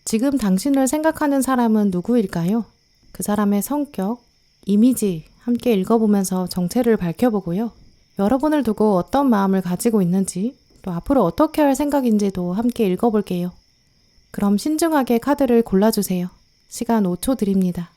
지금 당신을 생각하는 사람은 누구일까요? 그 사람의 성격, 이미지 함께 읽어보면서 정체를 밝혀보고요. 여러분을 두고 어떤 마음을 가지고 있는지, 또 앞으로 어떻게 할 생각인지도 함께 읽어볼게요. 그럼 신중하게 카드를 골라주세요. 시간 5초 드립니다.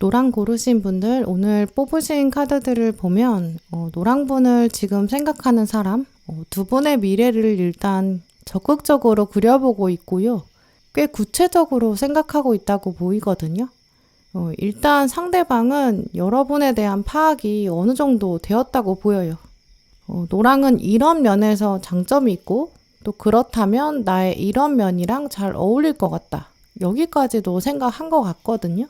노랑 고르신 분들 오늘 뽑으신 카드들을 보면 노랑분을 지금 생각하는 사람 두 분의 미래를 일단 적극적으로 그려보고 있고요. 꽤 구체적으로 생각하고 있다고 보이거든요. 일단 상대방은 여러분에 대한 파악이 어느 정도 되었다고 보여요. 노랑은 이런 면에서 장점이 있고 또 그렇다면 나의 이런 면이랑 잘 어울릴 것 같다. 여기까지도 생각한 것 같거든요.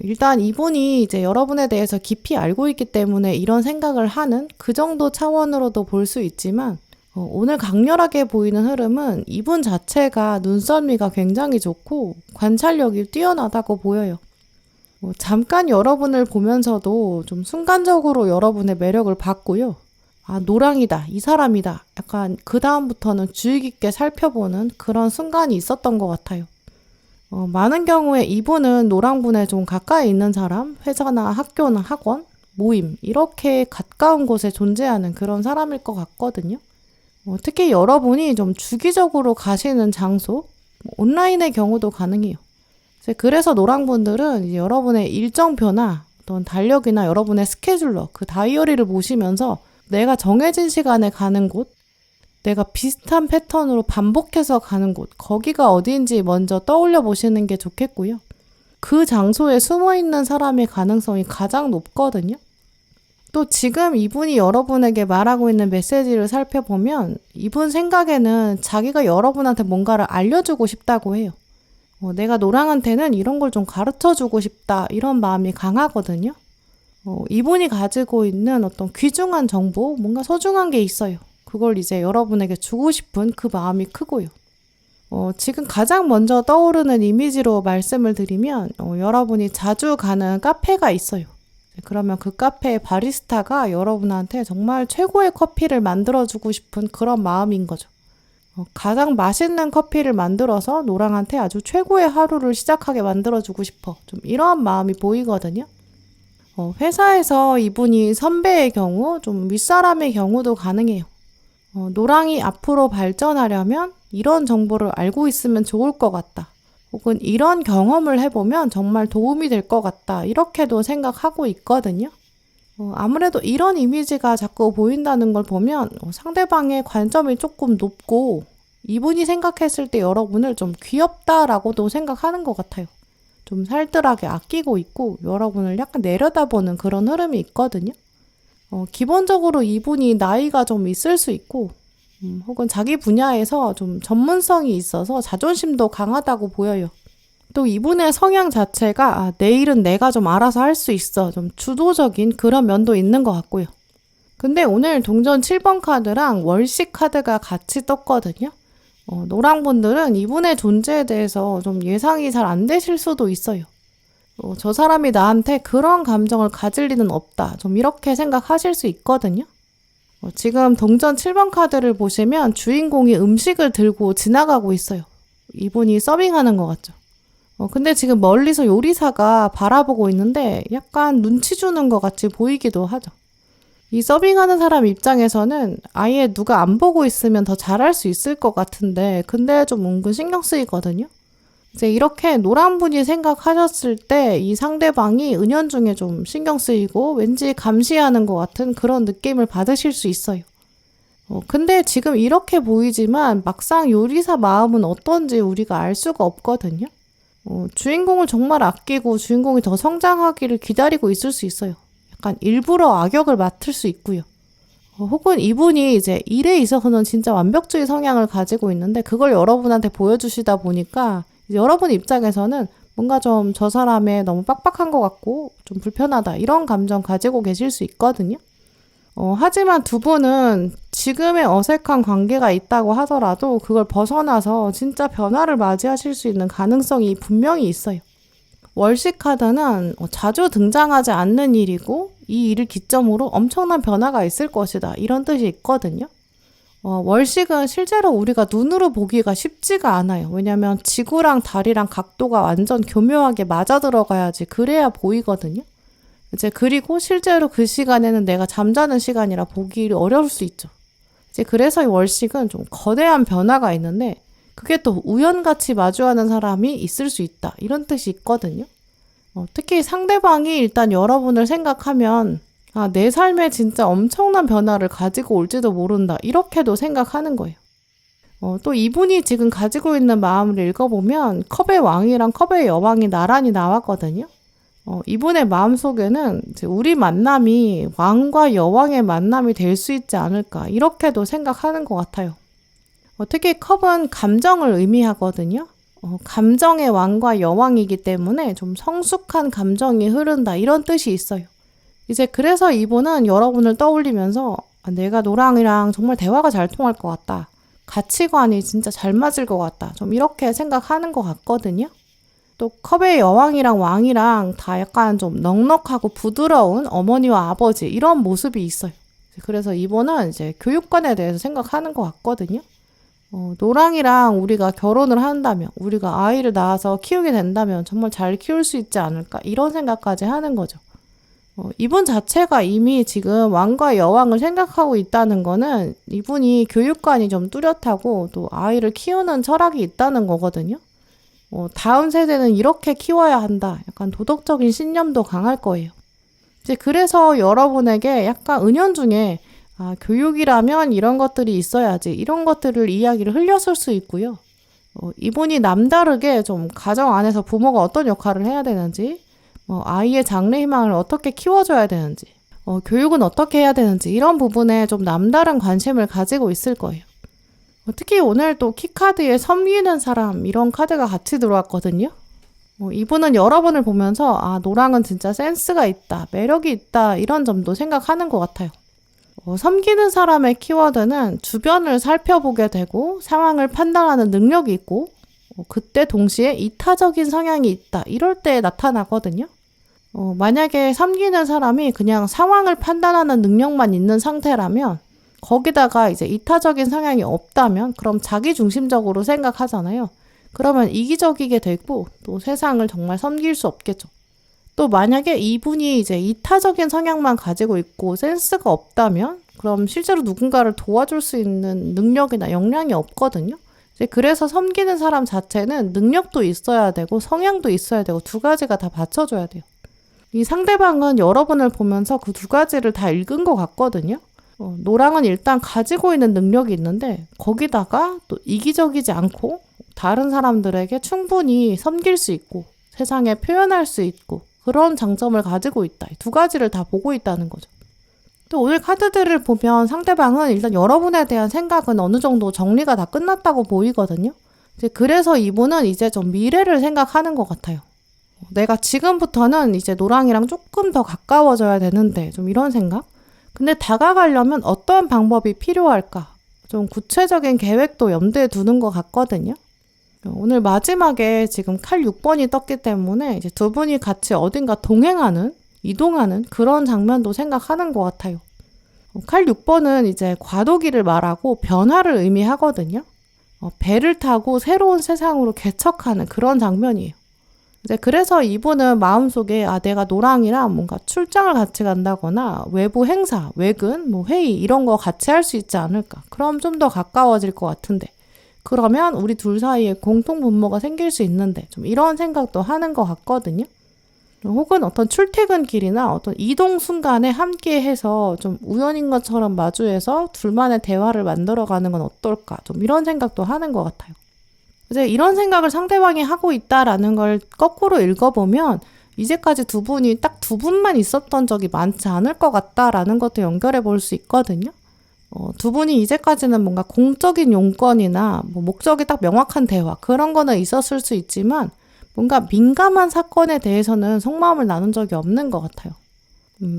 일단 이분이 이제 여러분에 대해서 깊이 알고 있기 때문에 이런 생각을 하는 그 정도 차원으로도 볼 수 있지만 오늘 강렬하게 보이는 흐름은 이분 자체가 눈썰미가 굉장히 좋고 관찰력이 뛰어나다고 보여요. 잠깐 여러분을 보면서도 좀 순간적으로 여러분의 매력을 봤고요. 아, 노랑이다, 이 사람이다. 약간 그 다음부터는 주의 깊게 살펴보는 그런 순간이 있었던 것 같아요. 많은 경우에 이분은 노랑분에 좀 가까이 있는 사람, 회사나 학교나 학원, 모임 이렇게 가까운 곳에 존재하는 그런 사람일 것 같거든요. 특히 여러분이 좀 주기적으로 가시는 장소, 온라인의 경우도 가능해요. 그래서 노랑분들은 이제 여러분의 일정표나 어떤 달력이나 여러분의 스케줄러, 그 다이어리를 보시면서 내가 정해진 시간에 가는 곳, 내가 비슷한 패턴으로 반복해서 가는 곳, 거기가 어디인지 먼저 떠올려 보시는 게 좋겠고요. 그 장소에 숨어 있는 사람의 가능성이 가장 높거든요. 또 지금 이분이 여러분에게 말하고 있는 메시지를 살펴보면 이분 생각에는 자기가 여러분한테 뭔가를 알려주고 싶다고 해요. 내가 노랑한테는 이런 걸 좀 가르쳐주고 싶다, 이런 마음이 강하거든요. 이분이 가지고 있는 어떤 귀중한 정보, 뭔가 소중한 게 있어요. 그걸 이제 여러분에게 주고 싶은 그 마음이 크고요. 지금 가장 먼저 떠오르는 이미지로 말씀을 드리면 여러분이 자주 가는 카페가 있어요. 그러면 그 카페의 바리스타가 여러분한테 정말 최고의 커피를 만들어주고 싶은 그런 마음인 거죠. 가장 맛있는 커피를 만들어서 노랑한테 아주 최고의 하루를 시작하게 만들어주고 싶어. 좀 이러한 마음이 보이거든요. 회사에서 이분이 선배의 경우, 좀 윗사람의 경우도 가능해요. 노랑이 앞으로 발전하려면 이런 정보를 알고 있으면 좋을 것 같다. 혹은 이런 경험을 해보면 정말 도움이 될 것 같다. 이렇게도 생각하고 있거든요. 아무래도 이런 이미지가 자꾸 보인다는 걸 보면 상대방의 관점이 조금 높고 이분이 생각했을 때 여러분을 좀 귀엽다라고도 생각하는 것 같아요. 좀 살뜰하게 아끼고 있고 여러분을 약간 내려다보는 그런 흐름이 있거든요. 기본적으로 이분이 나이가 좀 있을 수 있고 혹은 자기 분야에서 좀 전문성이 있어서 자존심도 강하다고 보여요. 또 이분의 성향 자체가 내 일은 내가 좀 알아서 할 수 있어. 좀 주도적인 그런 면도 있는 것 같고요. 근데 오늘 동전 7번 카드랑 월식 카드가 같이 떴거든요. 노랑분들은 이분의 존재에 대해서 좀 예상이 잘 안 되실 수도 있어요. 저 사람이 나한테 그런 감정을 가질 리는 없다. 좀 이렇게 생각하실 수 있거든요. 지금 동전 7번 카드를 보시면 주인공이 음식을 들고 지나가고 있어요. 이분이 서빙하는 것 같죠. 근데 지금 멀리서 요리사가 바라보고 있는데 약간 눈치 주는 것 같이 보이기도 하죠. 이 서빙하는 사람 입장에서는 아예 누가 안 보고 있으면 더 잘할 수 있을 것 같은데 근데 좀 은근 신경 쓰이거든요. 이제 이렇게 노란 분이 생각하셨을 때 이 상대방이 은연중에 좀 신경 쓰이고 왠지 감시하는 것 같은 그런 느낌을 받으실 수 있어요. 근데 지금 이렇게 보이지만 막상 요리사 마음은 어떤지 우리가 알 수가 없거든요. 주인공을 정말 아끼고 주인공이 더 성장하기를 기다리고 있을 수 있어요. 약간 일부러 악역을 맡을 수 있고요. 혹은 이분이 이제 일에 있어서는 진짜 완벽주의 성향을 가지고 있는데 그걸 여러분한테 보여주시다 보니까 이제 여러분 입장에서는 뭔가 좀 저 사람의 너무 빡빡한 것 같고 좀 불편하다 이런 감정 가지고 계실 수 있거든요. 하지만 두 분은 지금의 어색한 관계가 있다고 하더라도 그걸 벗어나서 진짜 변화를 맞이하실 수 있는 가능성이 분명히 있어요. 월시 카드는 자주 등장하지 않는 일이고 이 일을 기점으로 엄청난 변화가 있을 것이다 이런 뜻이 있거든요. 월식은 실제로 우리가 눈으로 보기가 쉽지가 않아요. 왜냐하면 지구랑 달이랑 각도가 완전 교묘하게 맞아 들어가야지 그래야 보이거든요. 이제 그리고 실제로 그 시간에는 내가 잠자는 시간이라 보기 어려울 수 있죠. 이제 그래서 이 월식은 좀 거대한 변화가 있는데 그게 또 우연같이 마주하는 사람이 있을 수 있다 이런 뜻이 있거든요. 특히 상대방이 일단 여러분을 생각하면 내 삶에 진짜 엄청난 변화를 가지고 올지도 모른다 이렇게도 생각하는 거예요. 또 이분이 지금 가지고 있는 마음을 읽어보면 컵의 왕이랑 컵의 여왕이 나란히 나왔거든요. 이분의 마음속에는 이제 우리 만남이 왕과 여왕의 만남이 될 수 있지 않을까 이렇게도 생각하는 것 같아요. 특히 컵은 감정을 의미하거든요. 감정의 왕과 여왕이기 때문에 좀 성숙한 감정이 흐른다 이런 뜻이 있어요. 이제 그래서 이분은 여러분을 떠올리면서 내가 노랑이랑 정말 대화가 잘 통할 것 같다. 가치관이 진짜 잘 맞을 것 같다. 좀 이렇게 생각하는 것 같거든요. 또 컵의 여왕이랑 왕이랑 다 약간 좀 넉넉하고 부드러운 어머니와 아버지 이런 모습이 있어요. 그래서 이분은 이제 교육관에 대해서 생각하는 것 같거든요. 노랑이랑 우리가 결혼을 한다면 우리가 아이를 낳아서 키우게 된다면 정말 잘 키울 수 있지 않을까 이런 생각까지 하는 거죠. 이분 자체가 이미 지금 왕과 여왕을 생각하고 있다는 거는 이분이 교육관이 좀 뚜렷하고 또 아이를 키우는 철학이 있다는 거거든요. 다음 세대는 이렇게 키워야 한다. 약간 도덕적인 신념도 강할 거예요. 이제 그래서 여러분에게 약간 은연중에 교육이라면 이런 것들이 있어야지 이런 것들을 이야기를 흘렸을 수 있고요. 이분이 남다르게 좀 가정 안에서 부모가 어떤 역할을 해야 되는지 아이의 장래희망을 어떻게 키워줘야 되는지 교육은 어떻게 해야 되는지 이런 부분에 좀 남다른 관심을 가지고 있을 거예요. 특히 오늘 또 키카드에 섬기는 사람 이런 카드가 같이 들어왔거든요. 이분은 여러분을 보면서 노랑은 진짜 센스가 있다, 매력이 있다 이런 점도 생각하는 것 같아요. 섬기는 사람의 키워드는 주변을 살펴보게 되고 상황을 판단하는 능력이 있고 그때 동시에 이타적인 성향이 있다 이럴 때 나타나거든요. 만약에 섬기는 사람이 그냥 상황을 판단하는 능력만 있는 상태라면 거기다가 이제 이타적인 성향이 없다면 그럼 자기중심적으로 생각하잖아요. 그러면 이기적이게 되고 또 세상을 정말 섬길 수 없겠죠. 또 만약에 이분이 이제 이타적인 성향만 가지고 있고 센스가 없다면 그럼 실제로 누군가를 도와줄 수 있는 능력이나 역량이 없거든요. 이제 그래서 섬기는 사람 자체는 능력도 있어야 되고 성향도 있어야 되고 두 가지가 다 받쳐줘야 돼요. 이 상대방은 여러분을 보면서 그 두 가지를 다 읽은 것 같거든요. 노랑은 일단 가지고 있는 능력이 있는데 거기다가 또 이기적이지 않고 다른 사람들에게 충분히 섬길 수 있고 세상에 표현할 수 있고 그런 장점을 가지고 있다. 두 가지를 다 보고 있다는 거죠. 또 오늘 카드들을 보면 상대방은 일단 여러분에 대한 생각은 어느 정도 정리가 다 끝났다고 보이거든요. 이제 그래서 이분은 이제 좀 미래를 생각하는 것 같아요. 내가 지금부터는 이제 노랑이랑 조금 더 가까워져야 되는데 좀 이런 생각? 근데 다가가려면 어떤 방법이 필요할까? 좀 구체적인 계획도 염두에 두는 것 같거든요. 오늘 마지막에 지금 칼 6번이 떴기 때문에 이제 두 분이 같이 어딘가 동행하는, 이동하는 그런 장면도 생각하는 것 같아요. 칼 6번은 이제 과도기를 말하고 변화를 의미하거든요. 배를 타고 새로운 세상으로 개척하는 그런 장면이에요. 이제 그래서 이분은 마음속에 내가 노랑이랑 뭔가 출장을 같이 간다거나 외부 행사, 외근, 회의 이런 거 같이 할 수 있지 않을까. 그럼 좀 더 가까워질 것 같은데. 그러면 우리 둘 사이에 공통 분모가 생길 수 있는데 좀 이런 생각도 하는 것 같거든요. 혹은 어떤 출퇴근길이나 어떤 이동 순간에 함께 해서 좀 우연인 것처럼 마주해서 둘만의 대화를 만들어가는 건 어떨까. 좀 이런 생각도 하는 것 같아요. 이제 이런 생각을 상대방이 하고 있다라는 걸 거꾸로 읽어보면 이제까지 두 분이 딱 두 분만 있었던 적이 많지 않을 것 같다라는 것도 연결해 볼 수 있거든요. 두 분이 이제까지는 뭔가 공적인 용건이나 뭐 목적이 딱 명확한 대화 그런 거는 있었을 수 있지만 뭔가 민감한 사건에 대해서는 속마음을 나눈 적이 없는 것 같아요.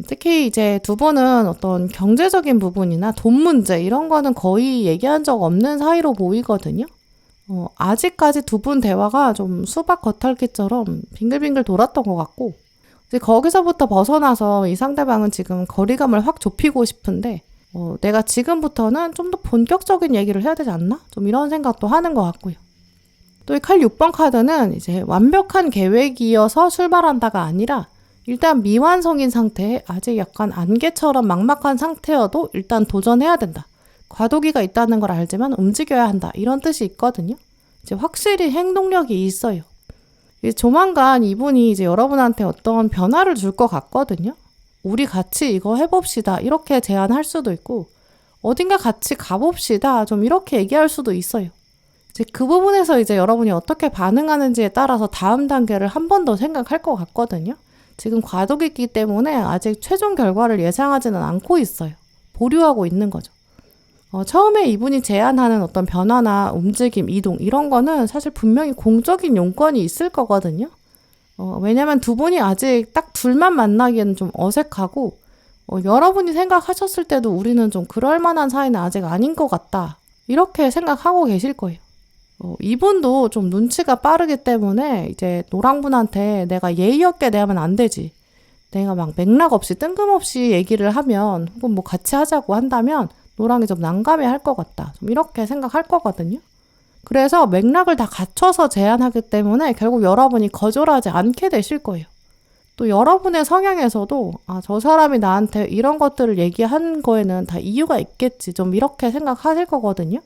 특히 이제 두 분은 어떤 경제적인 부분이나 돈 문제 이런 거는 거의 얘기한 적 없는 사이로 보이거든요. 아직까지 두 분 대화가 좀 수박 겉핥기처럼 빙글빙글 돌았던 것 같고 이제 거기서부터 벗어나서 이 상대방은 지금 거리감을 확 좁히고 싶은데 내가 지금부터는 좀 더 본격적인 얘기를 해야 되지 않나? 좀 이런 생각도 하는 것 같고요. 또 이 칼 6번 카드는 이제 완벽한 계획이어서 출발한다가 아니라 일단 미완성인 상태에 아직 약간 안개처럼 막막한 상태여도 일단 도전해야 된다. 과도기가 있다는 걸 알지만 움직여야 한다. 이런 뜻이 있거든요. 이제 확실히 행동력이 있어요. 조만간 이분이 이제 여러분한테 어떤 변화를 줄 것 같거든요. 우리 같이 이거 해봅시다. 이렇게 제안할 수도 있고 어딘가 같이 가봅시다. 좀 이렇게 얘기할 수도 있어요. 이제 그 부분에서 이제 여러분이 어떻게 반응하는지에 따라서 다음 단계를 한 번 더 생각할 것 같거든요. 지금 과도기이기 때문에 아직 최종 결과를 예상하지는 않고 있어요. 보류하고 있는 거죠. 처음에 이분이 제안하는 어떤 변화나 움직임, 이동 이런 거는 사실 분명히 공적인 용건이 있을 거거든요. 왜냐면 두 분이 아직 딱 둘만 만나기에는 좀 어색하고 여러분이 생각하셨을 때도 우리는 좀 그럴 만한 사이는 아직 아닌 것 같다. 이렇게 생각하고 계실 거예요. 이분도 좀 눈치가 빠르기 때문에 이제 노랑분한테 내가 예의 없게 대하면 안 되지. 내가 막 맥락 없이 뜬금없이 얘기를 하면 혹은 뭐 같이 하자고 한다면 노랑이 좀 난감해 할 것 같다. 좀 이렇게 생각할 거거든요. 그래서 맥락을 다 갖춰서 제안하기 때문에 결국 여러분이 거절하지 않게 되실 거예요. 또 여러분의 성향에서도 저 사람이 나한테 이런 것들을 얘기한 거에는 다 이유가 있겠지. 좀 이렇게 생각하실 거거든요.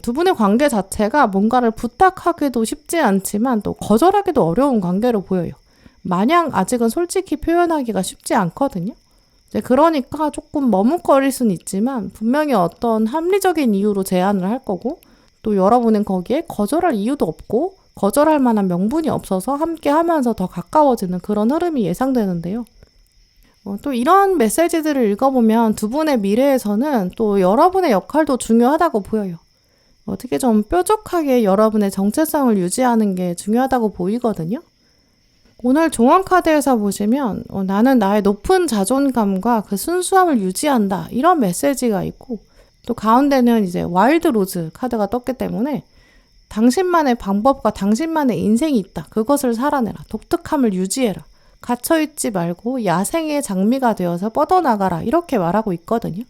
두 분의 관계 자체가 뭔가를 부탁하기도 쉽지 않지만 또 거절하기도 어려운 관계로 보여요. 마냥 아직은 솔직히 표현하기가 쉽지 않거든요. 그러니까 조금 머뭇거릴 수는 있지만 분명히 어떤 합리적인 이유로 제안을 할 거고 또 여러분은 거기에 거절할 이유도 없고 거절할 만한 명분이 없어서 함께 하면서 더 가까워지는 그런 흐름이 예상되는데요. 또 이런 메시지들을 읽어보면 두 분의 미래에서는 또 여러분의 역할도 중요하다고 보여요. 어떻게 좀 뾰족하게 여러분의 정체성을 유지하는 게 중요하다고 보이거든요. 오늘 종합카드에서 보시면 나는 나의 높은 자존감과 그 순수함을 유지한다 이런 메시지가 있고 또 가운데는 이제 와일드 로즈 카드가 떴기 때문에 당신만의 방법과 당신만의 인생이 있다. 그것을 살아내라. 독특함을 유지해라. 갇혀있지 말고 야생의 장미가 되어서 뻗어나가라. 이렇게 말하고 있거든요.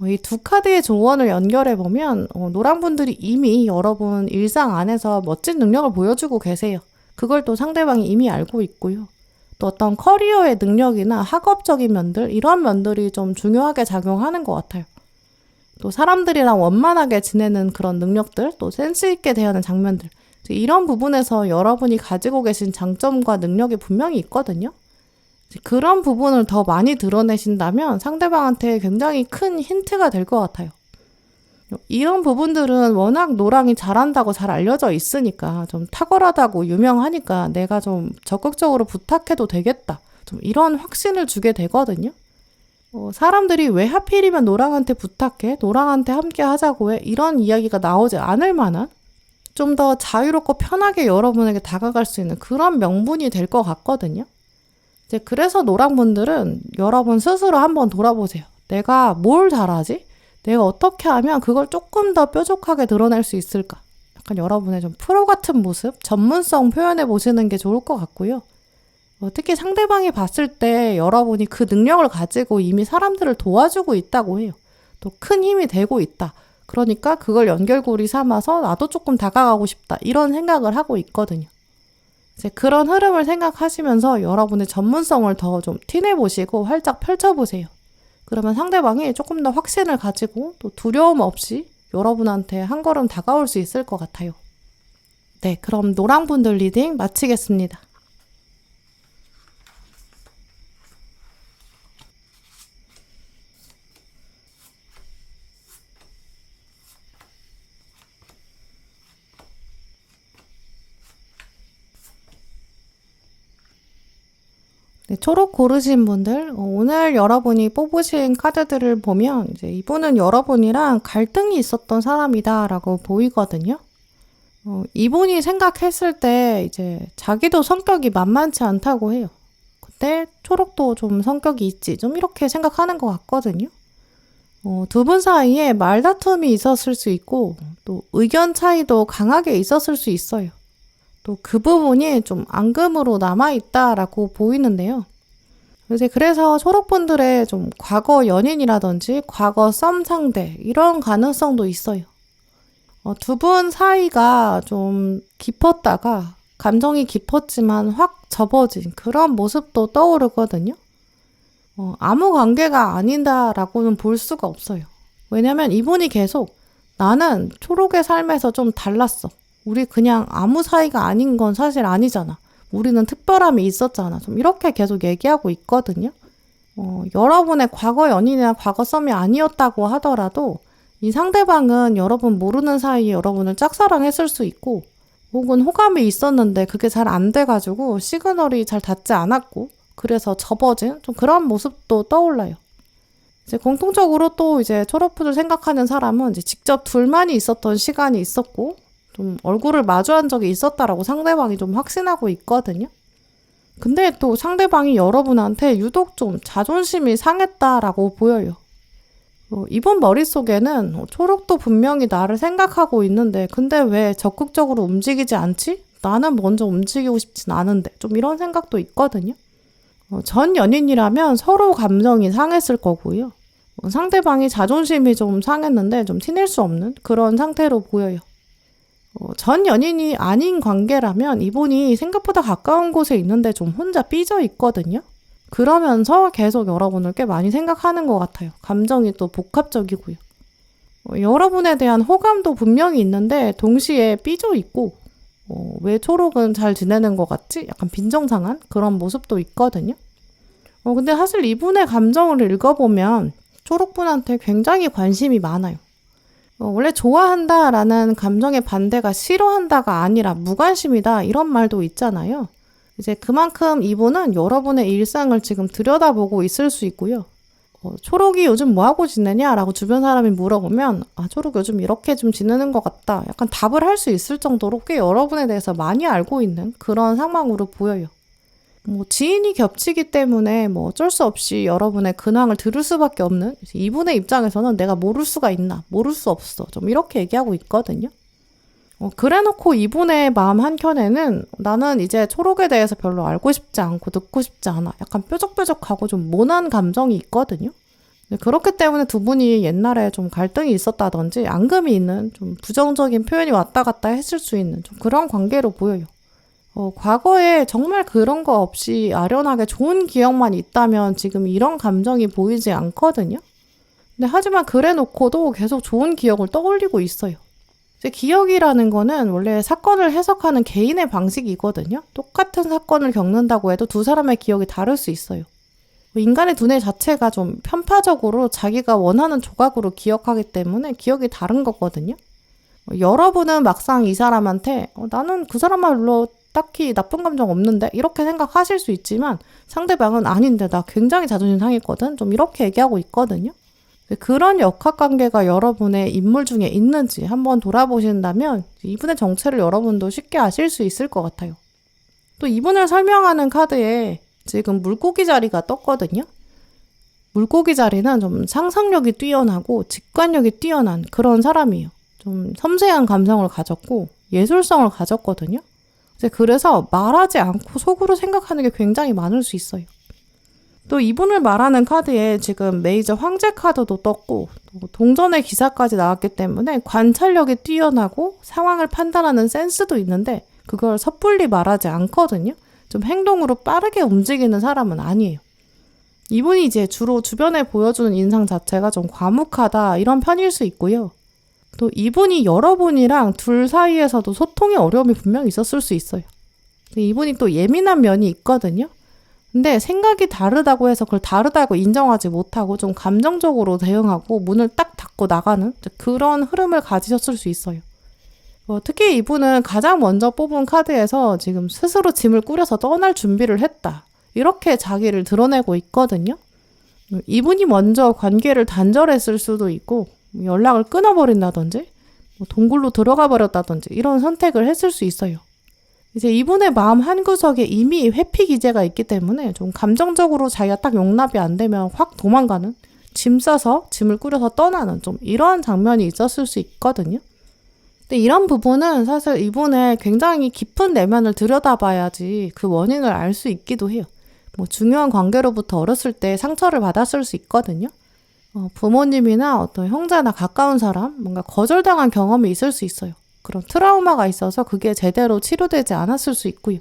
이 두 카드의 조언을 연결해보면 노랑분들이 이미 여러분 일상 안에서 멋진 능력을 보여주고 계세요. 그걸 또 상대방이 이미 알고 있고요. 또 어떤 커리어의 능력이나 학업적인 면들 이런 면들이 좀 중요하게 작용하는 것 같아요. 또 사람들이랑 원만하게 지내는 그런 능력들, 또 센스 있게 대하는 장면들 이런 부분에서 여러분이 가지고 계신 장점과 능력이 분명히 있거든요. 그런 부분을 더 많이 드러내신다면 상대방한테 굉장히 큰 힌트가 될 것 같아요. 이런 부분들은 워낙 노랑이 잘한다고 잘 알려져 있으니까 좀 탁월하다고 유명하니까 내가 좀 적극적으로 부탁해도 되겠다. 좀 이런 확신을 주게 되거든요. 사람들이 왜 하필이면 노랑한테 부탁해? 노랑한테 함께 하자고 해? 이런 이야기가 나오지 않을 만한 좀 더 자유롭고 편하게 여러분에게 다가갈 수 있는 그런 명분이 될 것 같거든요. 이제 그래서 노랑분들은 여러분 스스로 한번 돌아보세요. 내가 뭘 잘하지? 내가 어떻게 하면 그걸 조금 더 뾰족하게 드러낼 수 있을까? 약간 여러분의 좀 프로 같은 모습, 전문성 표현해 보시는 게 좋을 것 같고요. 특히 상대방이 봤을 때 여러분이 그 능력을 가지고 이미 사람들을 도와주고 있다고 해요. 또 큰 힘이 되고 있다. 그러니까 그걸 연결고리 삼아서 나도 조금 다가가고 싶다. 이런 생각을 하고 있거든요. 이제 그런 흐름을 생각하시면서 여러분의 전문성을 더 좀 티내보시고 활짝 펼쳐보세요. 그러면 상대방이 조금 더 확신을 가지고 또 두려움 없이 여러분한테 한 걸음 다가올 수 있을 것 같아요. 네, 그럼 노랑분들 리딩 마치겠습니다. 네, 초록 고르신 분들, 오늘 여러분이 뽑으신 카드들을 보면 이제 이분은 여러분이랑 갈등이 있었던 사람이다라고 보이거든요. 이분이 생각했을 때 이제 자기도 성격이 만만치 않다고 해요. 근데 초록도 좀 성격이 있지, 좀 이렇게 생각하는 것 같거든요. 두 분 사이에 말다툼이 있었을 수 있고 또 의견 차이도 강하게 있었을 수 있어요. 또 그 부분이 좀 앙금으로 남아있다라고 보이는데요. 이제 그래서 초록분들의 좀 과거 연인이라든지 과거 썸 상대 이런 가능성도 있어요. 두 분 사이가 좀 깊었다가 감정이 깊었지만 확 접어진 그런 모습도 떠오르거든요. 아무 관계가 아닌다라고는 볼 수가 없어요. 왜냐면 이분이 계속 나는 초록의 삶에서 좀 달랐어. 우리 그냥 아무 사이가 아닌 건 사실 아니잖아. 우리는 특별함이 있었잖아. 좀 이렇게 계속 얘기하고 있거든요. 여러분의 과거 연인이나 과거 썸이 아니었다고 하더라도 이 상대방은 여러분 모르는 사이에 여러분을 짝사랑했을 수 있고 혹은 호감이 있었는데 그게 잘 안 돼가지고 시그널이 잘 닿지 않았고 그래서 접어진 좀 그런 모습도 떠올라요. 이제 공통적으로 또 이제 초록분을 생각하는 사람은 이제 직접 둘만이 있었던 시간이 있었고 좀 얼굴을 마주한 적이 있었다라고 상대방이 좀 확신하고 있거든요. 근데 또 상대방이 여러분한테 유독 좀 자존심이 상했다라고 보여요. 이분 머릿속에는 초록도 분명히 나를 생각하고 있는데 근데 왜 적극적으로 움직이지 않지? 나는 먼저 움직이고 싶진 않은데 좀 이런 생각도 있거든요. 전 연인이라면 서로 감정이 상했을 거고요. 상대방이 자존심이 좀 상했는데 좀 티낼 수 없는 그런 상태로 보여요. 전 연인이 아닌 관계라면 이분이 생각보다 가까운 곳에 있는데 좀 혼자 삐져 있거든요. 그러면서 계속 여러분을 꽤 많이 생각하는 것 같아요. 감정이 또 복합적이고요. 여러분에 대한 호감도 분명히 있는데 동시에 삐져 있고 왜 초록은 잘 지내는 것 같지? 약간 빈정상한 그런 모습도 있거든요. 근데 사실 이분의 감정을 읽어보면 초록분한테 굉장히 관심이 많아요. 원래 좋아한다라는 감정의 반대가 싫어한다가 아니라 무관심이다 이런 말도 있잖아요. 이제 그만큼 이분은 여러분의 일상을 지금 들여다보고 있을 수 있고요. 초록이 요즘 뭐하고 지내냐라고 주변 사람이 물어보면 초록 요즘 이렇게 좀 지내는 것 같다. 약간 답을 할 수 있을 정도로 꽤 여러분에 대해서 많이 알고 있는 그런 상황으로 보여요. 지인이 겹치기 때문에 어쩔 수 없이 여러분의 근황을 들을 수밖에 없는 이분의 입장에서는 내가 모를 수가 있나? 모를 수 없어. 좀 이렇게 얘기하고 있거든요. 그래놓고 이분의 마음 한켠에는 나는 이제 초록에 대해서 별로 알고 싶지 않고 듣고 싶지 않아. 약간 뾰족뾰족하고 좀 모난 감정이 있거든요. 그렇기 때문에 두 분이 옛날에 좀 갈등이 있었다든지 앙금이 있는 좀 부정적인 표현이 왔다 갔다 했을 수 있는 좀 그런 관계로 보여요. 과거에 정말 그런 거 없이 아련하게 좋은 기억만 있다면 지금 이런 감정이 보이지 않거든요. 근데 하지만 그래놓고도 계속 좋은 기억을 떠올리고 있어요. 이제 기억이라는 거는 원래 사건을 해석하는 개인의 방식이거든요. 똑같은 사건을 겪는다고 해도 두 사람의 기억이 다를 수 있어요. 인간의 두뇌 자체가 좀 편파적으로 자기가 원하는 조각으로 기억하기 때문에 기억이 다른 거거든요. 여러분은 막상 이 사람한테 나는 그 사람말로 딱히 나쁜 감정 없는데 이렇게 생각하실 수 있지만 상대방은 아닌데 나 굉장히 자존심 상했거든. 좀 이렇게 얘기하고 있거든요. 그런 역학관계가 여러분의 인물 중에 있는지 한번 돌아보신다면 이분의 정체를 여러분도 쉽게 아실 수 있을 것 같아요. 또 이분을 설명하는 카드에 지금 물고기 자리가 떴거든요. 물고기 자리는 좀 상상력이 뛰어나고 직관력이 뛰어난 그런 사람이에요. 좀 섬세한 감성을 가졌고 예술성을 가졌거든요. 그래서 말하지 않고 속으로 생각하는 게 굉장히 많을 수 있어요. 또 이분을 말하는 카드에 지금 메이저 황제 카드도 떴고 또 동전의 기사까지 나왔기 때문에 관찰력이 뛰어나고 상황을 판단하는 센스도 있는데 그걸 섣불리 말하지 않거든요. 좀 행동으로 빠르게 움직이는 사람은 아니에요. 이분이 이제 주로 주변에 보여주는 인상 자체가 좀 과묵하다 이런 편일 수 있고요. 또 이분이 여러분이랑 둘 사이에서도 소통의 어려움이 분명히 있었을 수 있어요. 이분이 또 예민한 면이 있거든요. 근데 생각이 다르다고 해서 그걸 다르다고 인정하지 못하고 좀 감정적으로 대응하고 문을 딱 닫고 나가는 그런 흐름을 가지셨을 수 있어요. 특히 이분은 가장 먼저 뽑은 카드에서 지금 스스로 짐을 꾸려서 떠날 준비를 했다. 이렇게 자기를 드러내고 있거든요. 이분이 먼저 관계를 단절했을 수도 있고 연락을 끊어버린다든지 동굴로 들어가 버렸다든지 이런 선택을 했을 수 있어요. 이제 이분의 마음 한구석에 이미 회피 기제가 있기 때문에 좀 감정적으로 자기가 딱 용납이 안 되면 확 도망가는, 짐 싸서 짐을 꾸려서 떠나는 좀 이러한 장면이 있었을 수 있거든요. 근데 이런 부분은 사실 이분의 굉장히 깊은 내면을 들여다봐야지 그 원인을 알 수 있기도 해요. 중요한 관계로부터 어렸을 때 상처를 받았을 수 있거든요. 부모님이나 어떤 형제나 가까운 사람, 뭔가 거절당한 경험이 있을 수 있어요. 그런 트라우마가 있어서 그게 제대로 치료되지 않았을 수 있고요.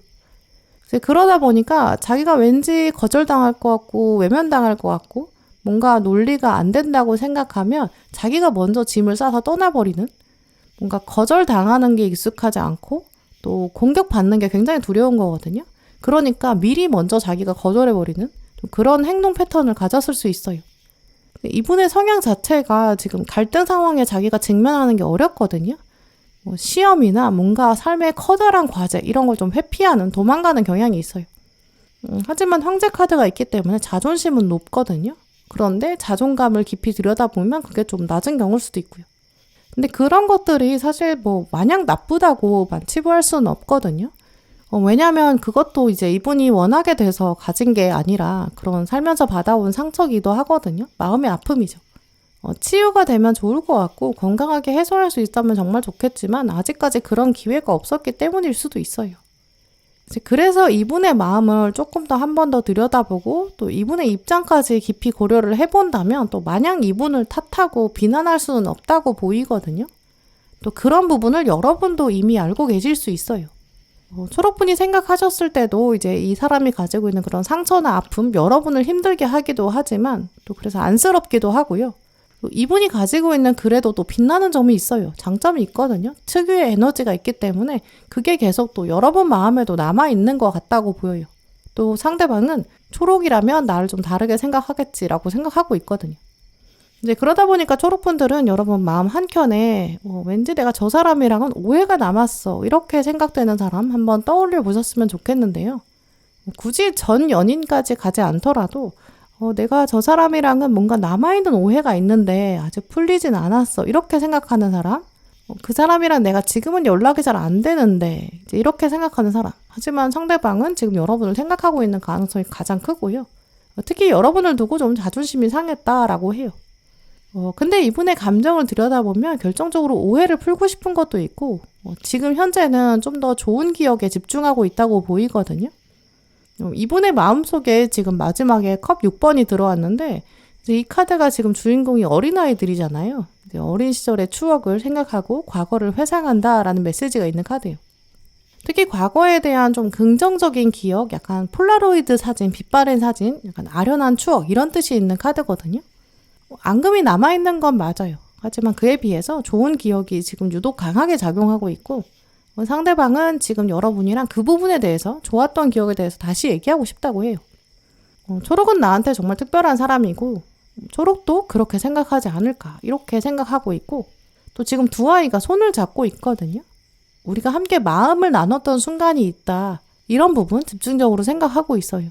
그러다 보니까 자기가 왠지 거절당할 것 같고 외면당할 것 같고 뭔가 논리가 안 된다고 생각하면 자기가 먼저 짐을 싸서 떠나버리는, 뭔가 거절당하는 게 익숙하지 않고 또 공격받는 게 굉장히 두려운 거거든요. 그러니까 미리 먼저 자기가 거절해버리는 그런 행동 패턴을 가졌을 수 있어요. 이분의 성향 자체가 지금 갈등 상황에 자기가 직면하는 게 어렵거든요. 시험이나 뭔가 삶의 커다란 과제 이런 걸 좀 회피하는, 도망가는 경향이 있어요. 하지만 황제 카드가 있기 때문에 자존심은 높거든요. 그런데 자존감을 깊이 들여다보면 그게 좀 낮은 경우일 수도 있고요. 근데 그런 것들이 사실 마냥 나쁘다고만 치부할 수는 없거든요. 왜냐면 그것도 이제 이분이 원하게 돼서 가진 게 아니라 그런 살면서 받아온 상처기도 하거든요. 마음의 아픔이죠. 치유가 되면 좋을 것 같고 건강하게 해소할 수 있다면 정말 좋겠지만 아직까지 그런 기회가 없었기 때문일 수도 있어요. 그래서 이분의 마음을 조금 더 한 번 더 들여다보고 또 이분의 입장까지 깊이 고려를 해본다면 또 마냥 이분을 탓하고 비난할 수는 없다고 보이거든요. 또 그런 부분을 여러분도 이미 알고 계실 수 있어요. 초록분이 생각하셨을 때도 이제 이 사람이 가지고 있는 그런 상처나 아픔, 여러분을 힘들게 하기도 하지만 또 그래서 안쓰럽기도 하고요. 또 이분이 가지고 있는 그래도 또 빛나는 점이 있어요. 장점이 있거든요. 특유의 에너지가 있기 때문에 그게 계속 또 여러분 마음에도 남아있는 것 같다고 보여요. 또 상대방은 초록이라면 나를 좀 다르게 생각하겠지라고 생각하고 있거든요. 이제 그러다 보니까 초록분들은 여러분 마음 한켠에 왠지 내가 저 사람이랑은 오해가 남았어 이렇게 생각되는 사람 한번 떠올려 보셨으면 좋겠는데요. 굳이 전 연인까지 가지 않더라도 내가 저 사람이랑은 뭔가 남아있는 오해가 있는데 아직 풀리진 않았어 이렇게 생각하는 사람, 그 사람이랑 내가 지금은 연락이 잘 안 되는데 이제 이렇게 생각하는 사람, 하지만 상대방은 지금 여러분을 생각하고 있는 가능성이 가장 크고요. 특히 여러분을 두고 좀 자존심이 상했다라고 해요. 근데 이분의 감정을 들여다보면 결정적으로 오해를 풀고 싶은 것도 있고 지금 현재는 좀 더 좋은 기억에 집중하고 있다고 보이거든요. 이분의 마음속에 지금 마지막에 컵 6번이 들어왔는데 이제 이 카드가 지금 주인공이 어린아이들이잖아요. 이제 어린 시절의 추억을 생각하고 과거를 회상한다라는 메시지가 있는 카드예요. 특히 과거에 대한 좀 긍정적인 기억, 약간 폴라로이드 사진, 빛바랜 사진, 약간 아련한 추억 이런 뜻이 있는 카드거든요. 앙금이 남아있는 건 맞아요. 하지만 그에 비해서 좋은 기억이 지금 유독 강하게 작용하고 있고 상대방은 지금 여러분이랑 그 부분에 대해서 좋았던 기억에 대해서 다시 얘기하고 싶다고 해요. 초록은 나한테 정말 특별한 사람이고 초록도 그렇게 생각하지 않을까 이렇게 생각하고 있고 또 지금 두 아이가 손을 잡고 있거든요. 우리가 함께 마음을 나눴던 순간이 있다. 이런 부분 집중적으로 생각하고 있어요.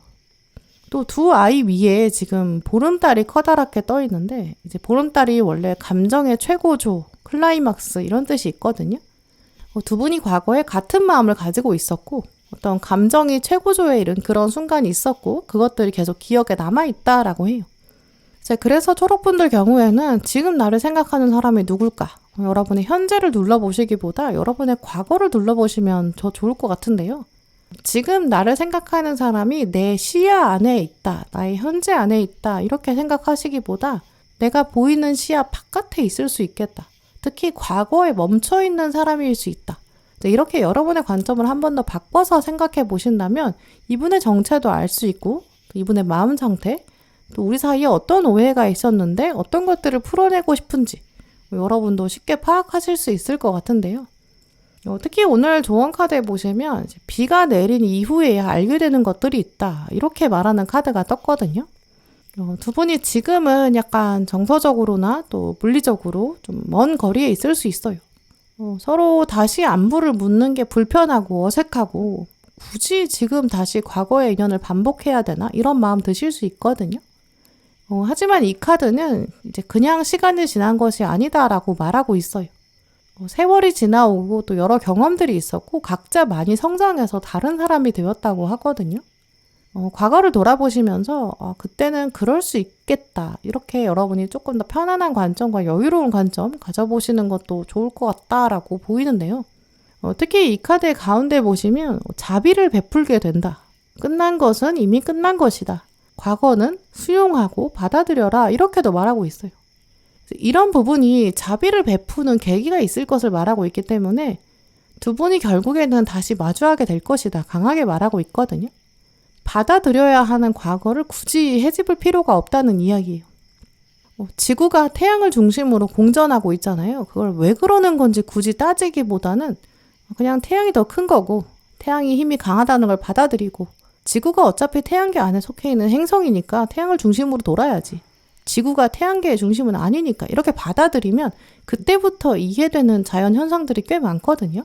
또 두 아이 위에 지금 보름달이 커다랗게 떠 있는데 이제 보름달이 원래 감정의 최고조, 클라이막스 이런 뜻이 있거든요. 두 분이 과거에 같은 마음을 가지고 있었고 어떤 감정이 최고조에 이른 그런 순간이 있었고 그것들이 계속 기억에 남아있다라고 해요. 그래서 초록분들 경우에는 지금 나를 생각하는 사람이 누굴까? 여러분의 현재를 둘러보시기보다 여러분의 과거를 둘러보시면 더 좋을 것 같은데요. 지금 나를 생각하는 사람이 내 시야 안에 있다, 나의 현재 안에 있다 이렇게 생각하시기보다 내가 보이는 시야 바깥에 있을 수 있겠다. 특히 과거에 멈춰있는 사람일 수 있다. 이렇게 여러분의 관점을 한 번 더 바꿔서 생각해 보신다면 이분의 정체도 알 수 있고 또 이분의 마음 상태, 또 우리 사이에 어떤 오해가 있었는데 어떤 것들을 풀어내고 싶은지 여러분도 쉽게 파악하실 수 있을 것 같은데요. 특히 오늘 조언 카드에 보시면 비가 내린 이후에야 알게 되는 것들이 있다. 이렇게 말하는 카드가 떴거든요. 두 분이 지금은 약간 정서적으로나 또 물리적으로 좀 먼 거리에 있을 수 있어요. 서로 다시 안부를 묻는 게 불편하고 어색하고 굳이 지금 다시 과거의 인연을 반복해야 되나? 이런 마음 드실 수 있거든요. 하지만 이 카드는 이제 그냥 시간이 지난 것이 아니다라고 말하고 있어요. 세월이 지나오고 또 여러 경험들이 있었고 각자 많이 성장해서 다른 사람이 되었다고 하거든요. 과거를 돌아보시면서 그때는 그럴 수 있겠다. 이렇게 여러분이 조금 더 편안한 관점과 여유로운 관점 가져보시는 것도 좋을 것 같다라고 보이는데요. 특히 이 카드의 가운데 보시면 자비를 베풀게 된다. 끝난 것은 이미 끝난 것이다. 과거는 수용하고 받아들여라. 이렇게도 말하고 있어요. 이런 부분이 자비를 베푸는 계기가 있을 것을 말하고 있기 때문에 두 분이 결국에는 다시 마주하게 될 것이다. 강하게 말하고 있거든요. 받아들여야 하는 과거를 굳이 헤집을 필요가 없다는 이야기예요. 지구가 태양을 중심으로 공전하고 있잖아요. 그걸 왜 그러는 건지 굳이 따지기보다는 그냥 태양이 더 큰 거고 태양이 힘이 강하다는 걸 받아들이고 지구가 어차피 태양계 안에 속해 있는 행성이니까 태양을 중심으로 돌아야지. 지구가 태양계의 중심은 아니니까 이렇게 받아들이면 그때부터 이해되는 자연 현상들이 꽤 많거든요.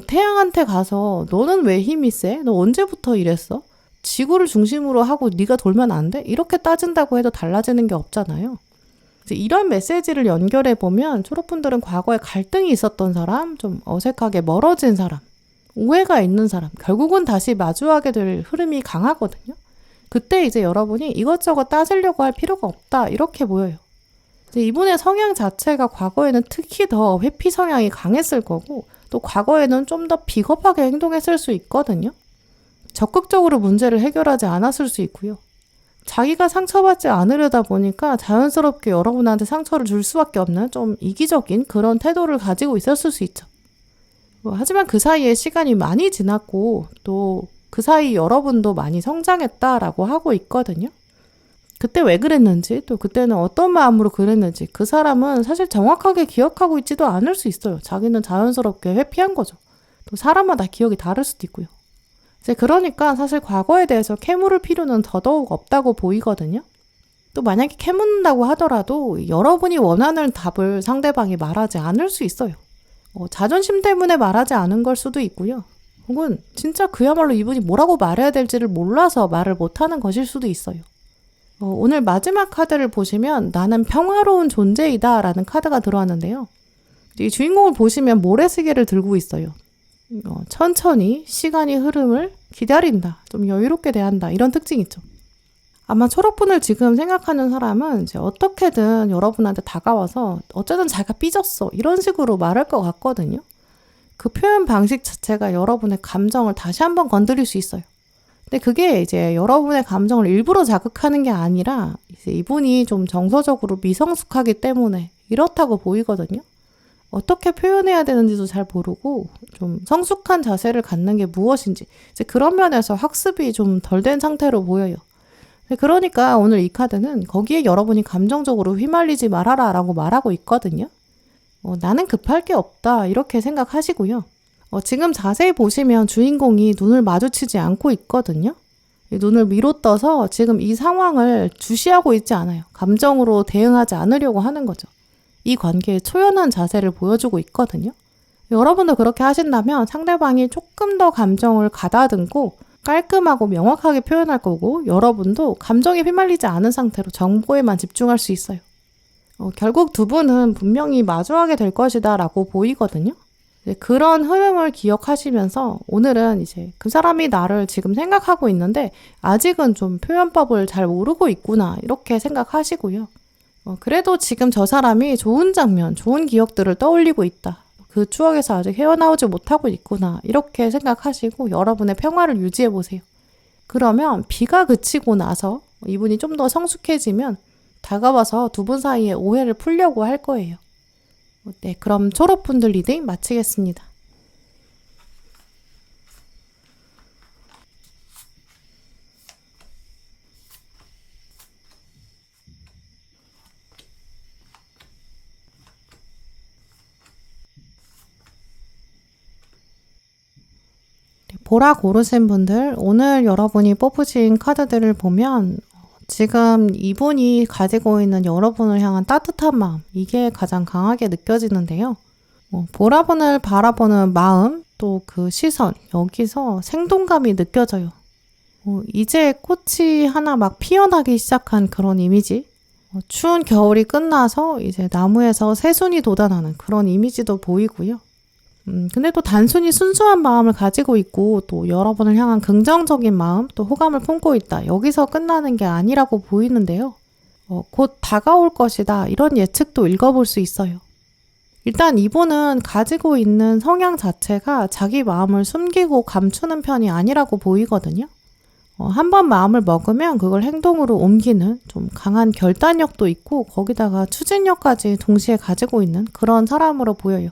태양한테 가서 너는 왜 힘이 세? 너 언제부터 이랬어? 지구를 중심으로 하고 네가 돌면 안 돼? 이렇게 따진다고 해도 달라지는 게 없잖아요. 이런 메시지를 연결해 보면 초록분들은 과거에 갈등이 있었던 사람, 좀 어색하게 멀어진 사람, 오해가 있는 사람, 결국은 다시 마주하게 될 흐름이 강하거든요. 그때 이제 여러분이 이것저것 따지려고 할 필요가 없다 이렇게 보여요. 이제 이분의 성향 자체가 과거에는 특히 더 회피 성향이 강했을 거고 또 과거에는 좀 더 비겁하게 행동했을 수 있거든요. 적극적으로 문제를 해결하지 않았을 수 있고요. 자기가 상처받지 않으려다 보니까 자연스럽게 여러분한테 상처를 줄 수밖에 없는 좀 이기적인 그런 태도를 가지고 있었을 수 있죠. 하지만 그 사이에 시간이 많이 지났고 또 그 사이 여러분도 많이 성장했다라고 하고 있거든요. 그때 왜 그랬는지 또 그때는 어떤 마음으로 그랬는지 그 사람은 사실 정확하게 기억하고 있지도 않을 수 있어요. 자기는 자연스럽게 회피한 거죠. 또 사람마다 기억이 다를 수도 있고요. 이제 그러니까 사실 과거에 대해서 캐물을 필요는 더더욱 없다고 보이거든요. 또 만약에 캐묻는다고 하더라도 여러분이 원하는 답을 상대방이 말하지 않을 수 있어요. 자존심 때문에 말하지 않은 걸 수도 있고요. 혹은 진짜 그야말로 이분이 뭐라고 말해야 될지를 몰라서 말을 못하는 것일 수도 있어요. 오늘 마지막 카드를 보시면 나는 평화로운 존재이다 라는 카드가 들어왔는데요. 이 주인공을 보시면 모래시계를 들고 있어요. 천천히 시간이 흐름을 기다린다. 좀 여유롭게 대한다. 이런 특징이 있죠. 아마 초록분을 지금 생각하는 사람은 이제 어떻게든 여러분한테 다가와서 어쨌든 자기가 삐졌어. 이런 식으로 말할 것 같거든요. 그 표현 방식 자체가 여러분의 감정을 다시 한번 건드릴 수 있어요. 근데 그게 이제 여러분의 감정을 일부러 자극하는 게 아니라 이제 이분이 좀 정서적으로 미성숙하기 때문에 이렇다고 보이거든요. 어떻게 표현해야 되는지도 잘 모르고 좀 성숙한 자세를 갖는 게 무엇인지 이제 그런 면에서 학습이 좀 덜 된 상태로 보여요. 그러니까 오늘 이 카드는 거기에 여러분이 감정적으로 휘말리지 말아라 라고 말하고 있거든요. 나는 급할 게 없다 이렇게 생각하시고요. 지금 자세히 보시면 주인공이 눈을 마주치지 않고 있거든요. 눈을 위로 떠서 지금 이 상황을 주시하고 있지 않아요. 감정으로 대응하지 않으려고 하는 거죠. 이 관계에 초연한 자세를 보여주고 있거든요. 여러분도 그렇게 하신다면 상대방이 조금 더 감정을 가다듬고 깔끔하고 명확하게 표현할 거고 여러분도 감정에 휘말리지 않은 상태로 정보에만 집중할 수 있어요. 결국 두 분은 분명히 마주하게 될 것이다 라고 보이거든요. 그런 흐름을 기억하시면서 오늘은 이제 그 사람이 나를 지금 생각하고 있는데 아직은 좀 표현법을 잘 모르고 있구나 이렇게 생각하시고요. 그래도 지금 저 사람이 좋은 장면, 좋은 기억들을 떠올리고 있다. 그 추억에서 아직 헤어나오지 못하고 있구나 이렇게 생각하시고 여러분의 평화를 유지해 보세요. 그러면 비가 그치고 나서 이분이 좀 더 성숙해지면 다가와서 두 분 사이의 오해를 풀려고 할 거예요. 네, 그럼 초록분들 리딩 마치겠습니다. 보라 고르신 분들, 오늘 여러분이 뽑으신 카드들을 보면 지금 이분이 가지고 있는 여러분을 향한 따뜻한 마음, 이게 가장 강하게 느껴지는데요. 보라분을 바라보는 마음, 또 그 시선, 여기서 생동감이 느껴져요. 이제 꽃이 하나 막 피어나기 시작한 그런 이미지. 추운 겨울이 끝나서 이제 나무에서 새순이 돋아나는 그런 이미지도 보이고요. 근데 또 단순히 순수한 마음을 가지고 있고 또 여러분을 향한 긍정적인 마음, 또 호감을 품고 있다. 여기서 끝나는 게 아니라고 보이는데요. 곧 다가올 것이다. 이런 예측도 읽어볼 수 있어요. 일단 이분은 가지고 있는 성향 자체가 자기 마음을 숨기고 감추는 편이 아니라고 보이거든요. 한번 마음을 먹으면 그걸 행동으로 옮기는 좀 강한 결단력도 있고 거기다가 추진력까지 동시에 가지고 있는 그런 사람으로 보여요.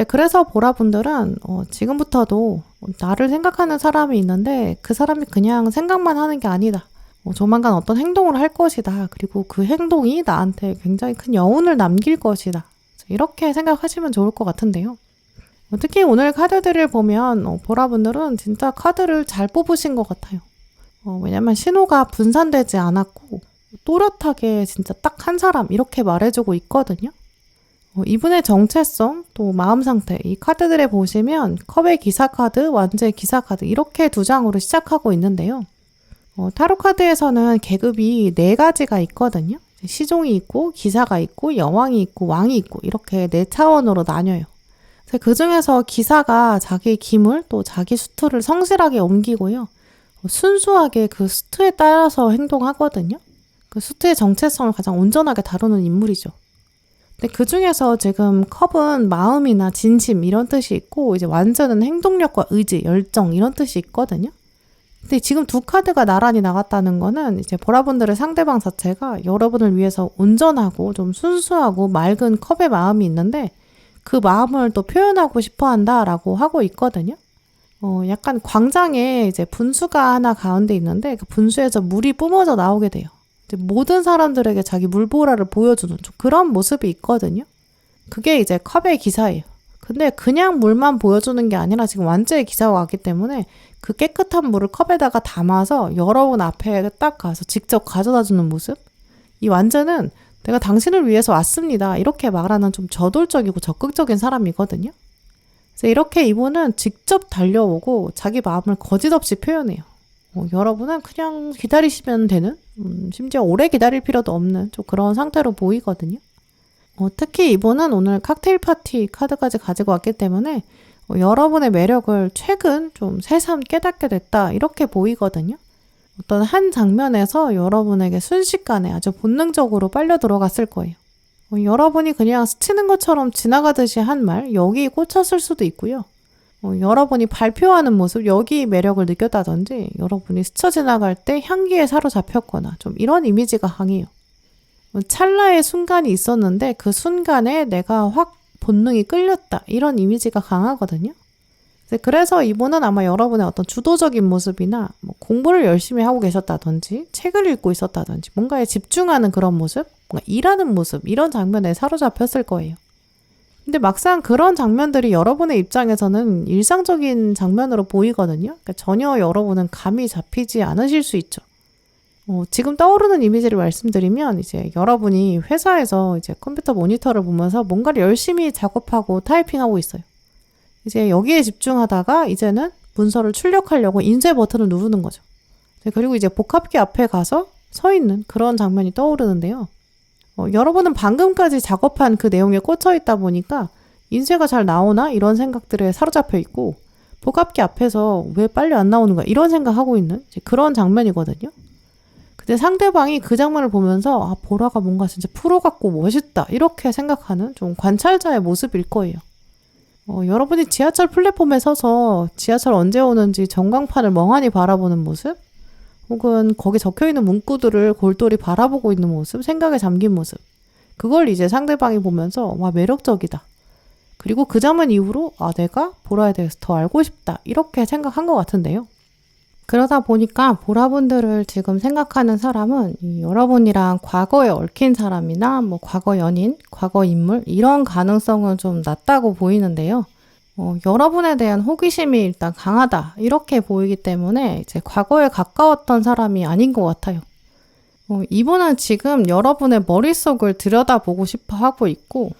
그래서 보라분들은 지금부터도 나를 생각하는 사람이 있는데 그 사람이 그냥 생각만 하는 게 아니다. 조만간 어떤 행동을 할 것이다. 그리고 그 행동이 나한테 굉장히 큰 여운을 남길 것이다. 이렇게 생각하시면 좋을 것 같은데요. 특히 오늘 카드들을 보면 보라분들은 진짜 카드를 잘 뽑으신 것 같아요. 왜냐면 신호가 분산되지 않았고 또렷하게 진짜 딱 한 사람 이렇게 말해주고 있거든요. 이분의 정체성, 또 마음 상태, 이 카드들에 보시면 컵의 기사 카드, 완주의 기사 카드 이렇게 두 장으로 시작하고 있는데요. 타로 카드에서는 계급이 4가지가 있거든요. 시종이 있고 기사가 있고 여왕이 있고 왕이 있고 이렇게 4차원으로 나뉘어요. 그 중에서 기사가 자기 기물 또 자기 수투를 성실하게 옮기고요. 순수하게 그 수투에 따라서 행동하거든요. 그 수투의 정체성을 가장 온전하게 다루는 인물이죠. 근데 그 중에서 지금 컵은 마음이나 진심 이런 뜻이 있고 이제 완전은 행동력과 의지, 열정 이런 뜻이 있거든요. 근데 지금 두 카드가 나란히 나갔다는 거는 이제 보라분들의 상대방 자체가 여러분을 위해서 온전하고 좀 순수하고 맑은 컵의 마음이 있는데 그 마음을 또 표현하고 싶어 한다라고 하고 있거든요. 약간 광장에 이제 분수가 하나 가운데 있는데 그 분수에서 물이 뿜어져 나오게 돼요. 이제 모든 사람들에게 자기 물보라를 보여주는 좀 그런 모습이 있거든요. 그게 이제 컵의 기사예요. 근데 그냥 물만 보여주는 게 아니라 지금 완주의 기사가 왔기 때문에 그 깨끗한 물을 컵에다가 담아서 여러분 앞에 딱 가서 직접 가져다 주는 모습? 이 완주는 내가 당신을 위해서 왔습니다. 이렇게 말하는 좀 저돌적이고 적극적인 사람이거든요. 그래서 이렇게 이분은 직접 달려오고 자기 마음을 거짓없이 표현해요. 여러분은 그냥 기다리시면 되는, 심지어 오래 기다릴 필요도 없는 좀 그런 상태로 보이거든요. 특히 이분은 오늘 칵테일 파티 카드까지 가지고 왔기 때문에 여러분의 매력을 최근 좀 새삼 깨닫게 됐다 이렇게 보이거든요. 어떤 한 장면에서 여러분에게 순식간에 아주 본능적으로 빨려 들어갔을 거예요. 여러분이 그냥 스치는 것처럼 지나가듯이 한 말, 여기 꽂혔을 수도 있고요. 여러분이 발표하는 모습, 여기 매력을 느꼈다든지 여러분이 스쳐 지나갈 때 향기에 사로잡혔거나 좀 이런 이미지가 강해요. 찰나의 순간이 있었는데 그 순간에 내가 확 본능이 끌렸다. 이런 이미지가 강하거든요. 그래서 이분은 아마 여러분의 어떤 주도적인 모습이나 공부를 열심히 하고 계셨다든지 책을 읽고 있었다든지 뭔가에 집중하는 그런 모습, 뭔가 일하는 모습 이런 장면에 사로잡혔을 거예요. 근데 막상 그런 장면들이 여러분의 입장에서는 일상적인 장면으로 보이거든요. 그러니까 전혀 여러분은 감이 잡히지 않으실 수 있죠. 지금 떠오르는 이미지를 말씀드리면 이제 여러분이 회사에서 이제 컴퓨터 모니터를 보면서 뭔가를 열심히 작업하고 타이핑하고 있어요. 이제 여기에 집중하다가 이제는 문서를 출력하려고 인쇄 버튼을 누르는 거죠. 그리고 이제 복합기 앞에 가서 서 있는 그런 장면이 떠오르는데요. 여러분은 방금까지 작업한 그 내용에 꽂혀 있다 보니까 인쇄가 잘 나오나? 이런 생각들에 사로잡혀 있고 복합기 앞에서 왜 빨리 안 나오는 거야? 이런 생각하고 있는 그런 장면이거든요. 근데 상대방이 그 장면을 보면서 보라가 뭔가 진짜 프로 같고 멋있다 이렇게 생각하는 좀 관찰자의 모습일 거예요. 여러분이 지하철 플랫폼에 서서 지하철 언제 오는지 전광판을 멍하니 바라보는 모습? 혹은 거기 적혀있는 문구들을 골똘히 바라보고 있는 모습, 생각에 잠긴 모습. 그걸 이제 상대방이 보면서 와 매력적이다. 그리고 그 장면 이후로 내가 보라에 대해서 더 알고 싶다. 이렇게 생각한 것 같은데요. 그러다 보니까 보라분들을 지금 생각하는 사람은 여러분이랑 과거에 얽힌 사람이나 과거 연인, 과거 인물 이런 가능성은 좀 낮다고 보이는데요. 여러분에 대한 호기심이 일단 강하다 이렇게 보이기 때문에 이제 과거에 가까웠던 사람이 아닌 것 같아요. 이분은 지금 여러분의 머릿속을 들여다보고 싶어 하고 있고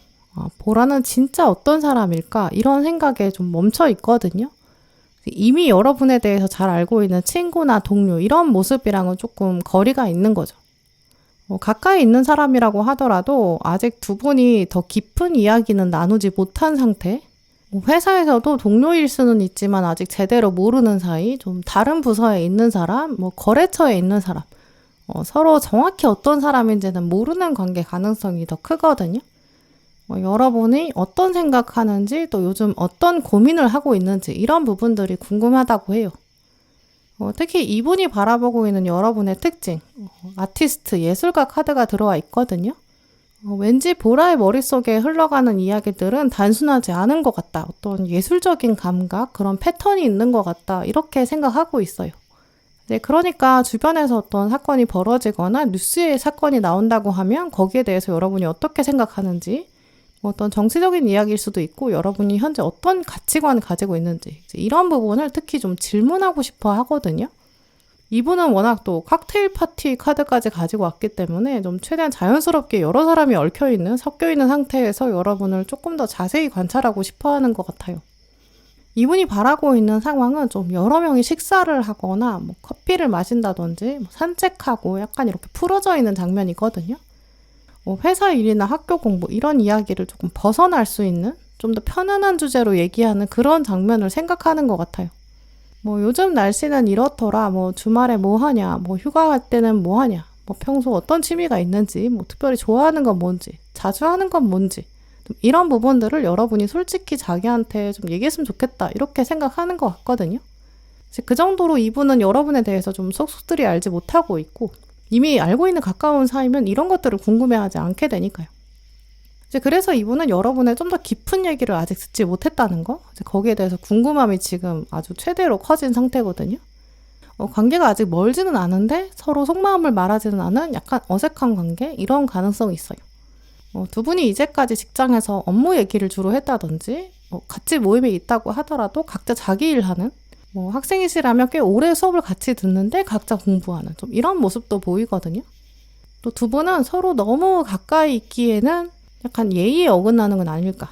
보라는 진짜 어떤 사람일까? 이런 생각에 좀 멈춰 있거든요. 이미 여러분에 대해서 잘 알고 있는 친구나 동료 이런 모습이랑은 조금 거리가 있는 거죠. 가까이 있는 사람이라고 하더라도 아직 두 분이 더 깊은 이야기는 나누지 못한 상태. 회사에서도 동료일 수는 있지만 아직 제대로 모르는 사이, 좀 다른 부서에 있는 사람, 거래처에 있는 사람, 서로 정확히 어떤 사람인지는 모르는 관계 가능성이 더 크거든요. 여러분이 어떤 생각하는지, 또 요즘 어떤 고민을 하고 있는지 이런 부분들이 궁금하다고 해요. 특히 이분이 바라보고 있는 여러분의 특징, 아티스트, 예술가 카드가 들어와 있거든요. 왠지 보라의 머릿속에 흘러가는 이야기들은 단순하지 않은 것 같다. 어떤 예술적인 감각, 그런 패턴이 있는 것 같다. 이렇게 생각하고 있어요. 네, 그러니까 주변에서 어떤 사건이 벌어지거나 뉴스에 사건이 나온다고 하면 거기에 대해서 여러분이 어떻게 생각하는지, 어떤 정치적인 이야기일 수도 있고 여러분이 현재 어떤 가치관을 가지고 있는지 이런 부분을 특히 좀 질문하고 싶어 하거든요. 이분은 워낙 또 칵테일 파티 카드까지 가지고 왔기 때문에 좀 최대한 자연스럽게 여러 사람이 섞여 있는 상태에서 여러분을 조금 더 자세히 관찰하고 싶어 하는 것 같아요. 이분이 바라고 있는 상황은 좀 여러 명이 식사를 하거나 커피를 마신다든지 산책하고 약간 이렇게 풀어져 있는 장면이거든요. 회사 일이나 학교 공부 이런 이야기를 조금 벗어날 수 있는 좀 더 편안한 주제로 얘기하는 그런 장면을 생각하는 것 같아요. 요즘 날씨는 이렇더라, 주말에 뭐 하냐, 휴가 갈 때는 뭐 하냐, 평소 어떤 취미가 있는지, 특별히 좋아하는 건 뭔지, 자주 하는 건 뭔지, 이런 부분들을 여러분이 솔직히 자기한테 좀 얘기했으면 좋겠다, 이렇게 생각하는 것 같거든요. 그 정도로 이분은 여러분에 대해서 좀 속속들이 알지 못하고 있고, 이미 알고 있는 가까운 사이면 이런 것들을 궁금해하지 않게 되니까요. 그래서 이분은 여러분의 좀 더 깊은 얘기를 아직 듣지 못했다는 거, 거기에 대해서 궁금함이 지금 아주 최대로 커진 상태거든요. 관계가 아직 멀지는 않은데 서로 속마음을 말하지는 않은 약간 어색한 관계, 이런 가능성이 있어요. 두 분이 이제까지 직장에서 업무 얘기를 주로 했다든지, 같이 모임에 있다고 하더라도 각자 자기 일하는, 학생이시라면 꽤 오래 수업을 같이 듣는데 각자 공부하는 좀 이런 모습도 보이거든요. 또 두 분은 서로 너무 가까이 있기에는 약간 예의에 어긋나는 건 아닐까.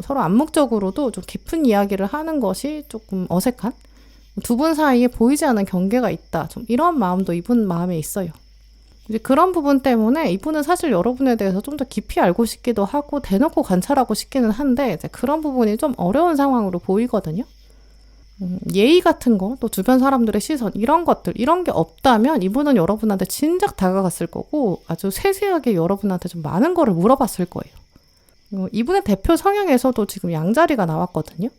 서로 암묵적으로도 좀 깊은 이야기를 하는 것이 조금 어색한, 두 분 사이에 보이지 않는 경계가 있다. 좀 이런 마음도 이분 마음에 있어요. 이제 그런 부분 때문에 이분은 사실 여러분에 대해서 좀 더 깊이 알고 싶기도 하고 대놓고 관찰하고 싶기는 한데 이제 그런 부분이 좀 어려운 상황으로 보이거든요. 예의 같은 거, 또 주변 사람들의 시선, 이런 것들, 이런 게 없다면 이분은 여러분한테 진작 다가갔을 거고 아주 세세하게 여러분한테 좀 많은 거를 물어봤을 거예요. 이분의 대표 성향에서도 지금 양자리가 나왔거든요.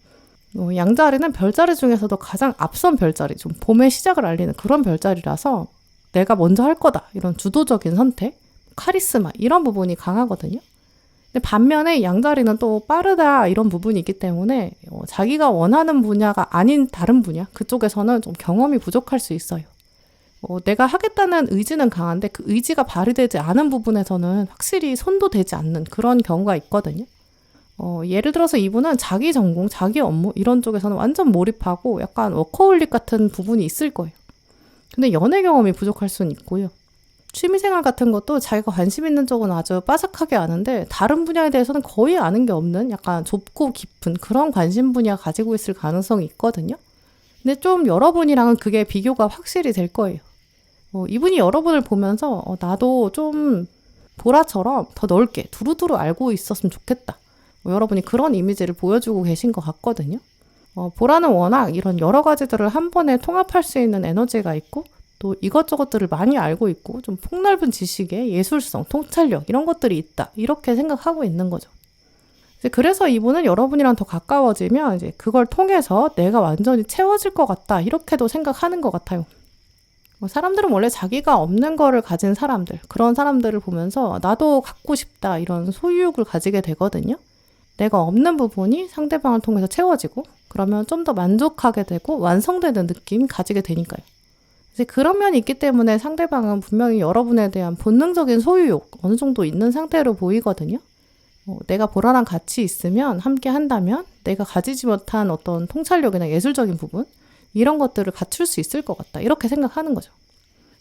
양자리는 별자리 중에서도 가장 앞선 별자리, 좀 봄의 시작을 알리는 그런 별자리라서 내가 먼저 할 거다, 이런 주도적인 선택, 카리스마, 이런 부분이 강하거든요. 근데 반면에 양자리는 또 빠르다, 이런 부분이 있기 때문에 자기가 원하는 분야가 아닌 다른 분야, 그쪽에서는 좀 경험이 부족할 수 있어요. 내가 하겠다는 의지는 강한데 그 의지가 발휘되지 않은 부분에서는 확실히 손도 대지 않는 그런 경우가 있거든요. 예를 들어서 이분은 자기 전공, 자기 업무 이런 쪽에서는 완전 몰입하고 약간 워커홀릭 같은 부분이 있을 거예요. 근데 연애 경험이 부족할 수는 있고요. 취미생활 같은 것도 자기가 관심 있는 쪽은 아주 빠삭하게 아는데 다른 분야에 대해서는 거의 아는 게 없는 약간 좁고 깊은 그런 관심 분야 가지고 있을 가능성이 있거든요. 근데 좀 여러분이랑은 그게 비교가 확실히 될 거예요. 이분이 여러분을 보면서 나도 좀 보라처럼 더 넓게 두루두루 알고 있었으면 좋겠다. 여러분이 그런 이미지를 보여주고 계신 것 같거든요. 보라는 워낙 이런 여러 가지들을 한 번에 통합할 수 있는 에너지가 있고 또 이것저것들을 많이 알고 있고 좀 폭넓은 지식에 예술성, 통찰력 이런 것들이 있다. 이렇게 생각하고 있는 거죠. 그래서 이분은 여러분이랑 더 가까워지면 이제 그걸 통해서 내가 완전히 채워질 것 같다. 이렇게도 생각하는 것 같아요. 사람들은 원래 자기가 없는 거를 가진 사람들, 그런 사람들을 보면서 나도 갖고 싶다. 이런 소유욕을 가지게 되거든요. 내가 없는 부분이 상대방을 통해서 채워지고 그러면 좀 더 만족하게 되고 완성되는 느낌 가지게 되니까요. 이제 그런 면이 있기 때문에 상대방은 분명히 여러분에 대한 본능적인 소유욕 어느 정도 있는 상태로 보이거든요. 내가 보라랑 같이 있으면 함께 한다면 내가 가지지 못한 어떤 통찰력이나 예술적인 부분 이런 것들을 갖출 수 있을 것 같다. 이렇게 생각하는 거죠.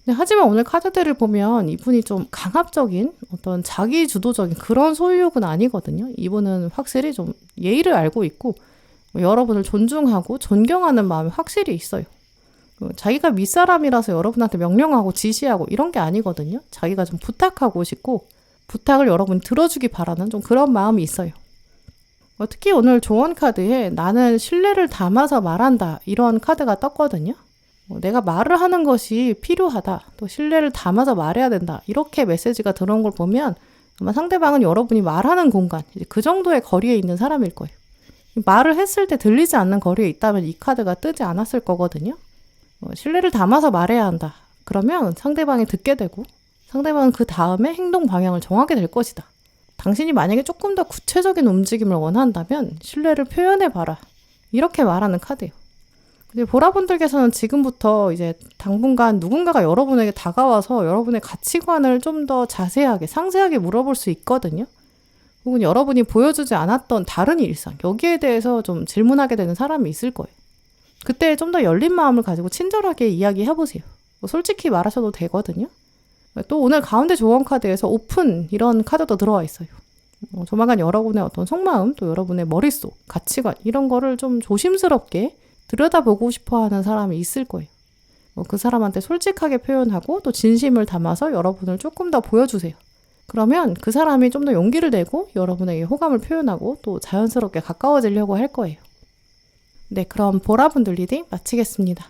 근데 하지만 오늘 카드들을 보면 이분이 좀 강압적인 어떤 자기 주도적인 그런 소유욕은 아니거든요. 이분은 확실히 좀 예의를 알고 있고 여러분을 존중하고 존경하는 마음이 확실히 있어요. 자기가 윗사람이라서 여러분한테 명령하고 지시하고 이런 게 아니거든요. 자기가 좀 부탁하고 싶고 부탁을 여러분이 들어주기 바라는 좀 그런 마음이 있어요. 특히 오늘 조언 카드에 나는 신뢰를 담아서 말한다 이런 카드가 떴거든요. 내가 말을 하는 것이 필요하다. 또 신뢰를 담아서 말해야 된다. 이렇게 메시지가 들어온 걸 보면 아마 상대방은 여러분이 말하는 공간, 이제 그 정도의 거리에 있는 사람일 거예요. 말을 했을 때 들리지 않는 거리에 있다면 이 카드가 뜨지 않았을 거거든요. 신뢰를 담아서 말해야 한다. 그러면 상대방이 듣게 되고 상대방은 그 다음에 행동 방향을 정하게 될 것이다. 당신이 만약에 조금 더 구체적인 움직임을 원한다면 신뢰를 표현해봐라. 이렇게 말하는 카드예요. 근데 보라분들께서는 지금부터 이제 당분간 누군가가 여러분에게 다가와서 여러분의 가치관을 좀 더 자세하게, 상세하게 물어볼 수 있거든요. 혹은 여러분이 보여주지 않았던 다른 일상, 여기에 대해서 좀 질문하게 되는 사람이 있을 거예요. 그때 좀 더 열린 마음을 가지고 친절하게 이야기해보세요. 솔직히 말하셔도 되거든요. 또 오늘 가운데 조언 카드에서 오픈 이런 카드도 들어와 있어요. 조만간 여러분의 어떤 속마음, 또 여러분의 머릿속, 가치관 이런 거를 좀 조심스럽게 들여다보고 싶어하는 사람이 있을 거예요. 그 사람한테 솔직하게 표현하고 또 진심을 담아서 여러분을 조금 더 보여주세요. 그러면 그 사람이 좀 더 용기를 내고 여러분에게 호감을 표현하고 또 자연스럽게 가까워지려고 할 거예요. 네, 그럼 보라분들 리딩 마치겠습니다.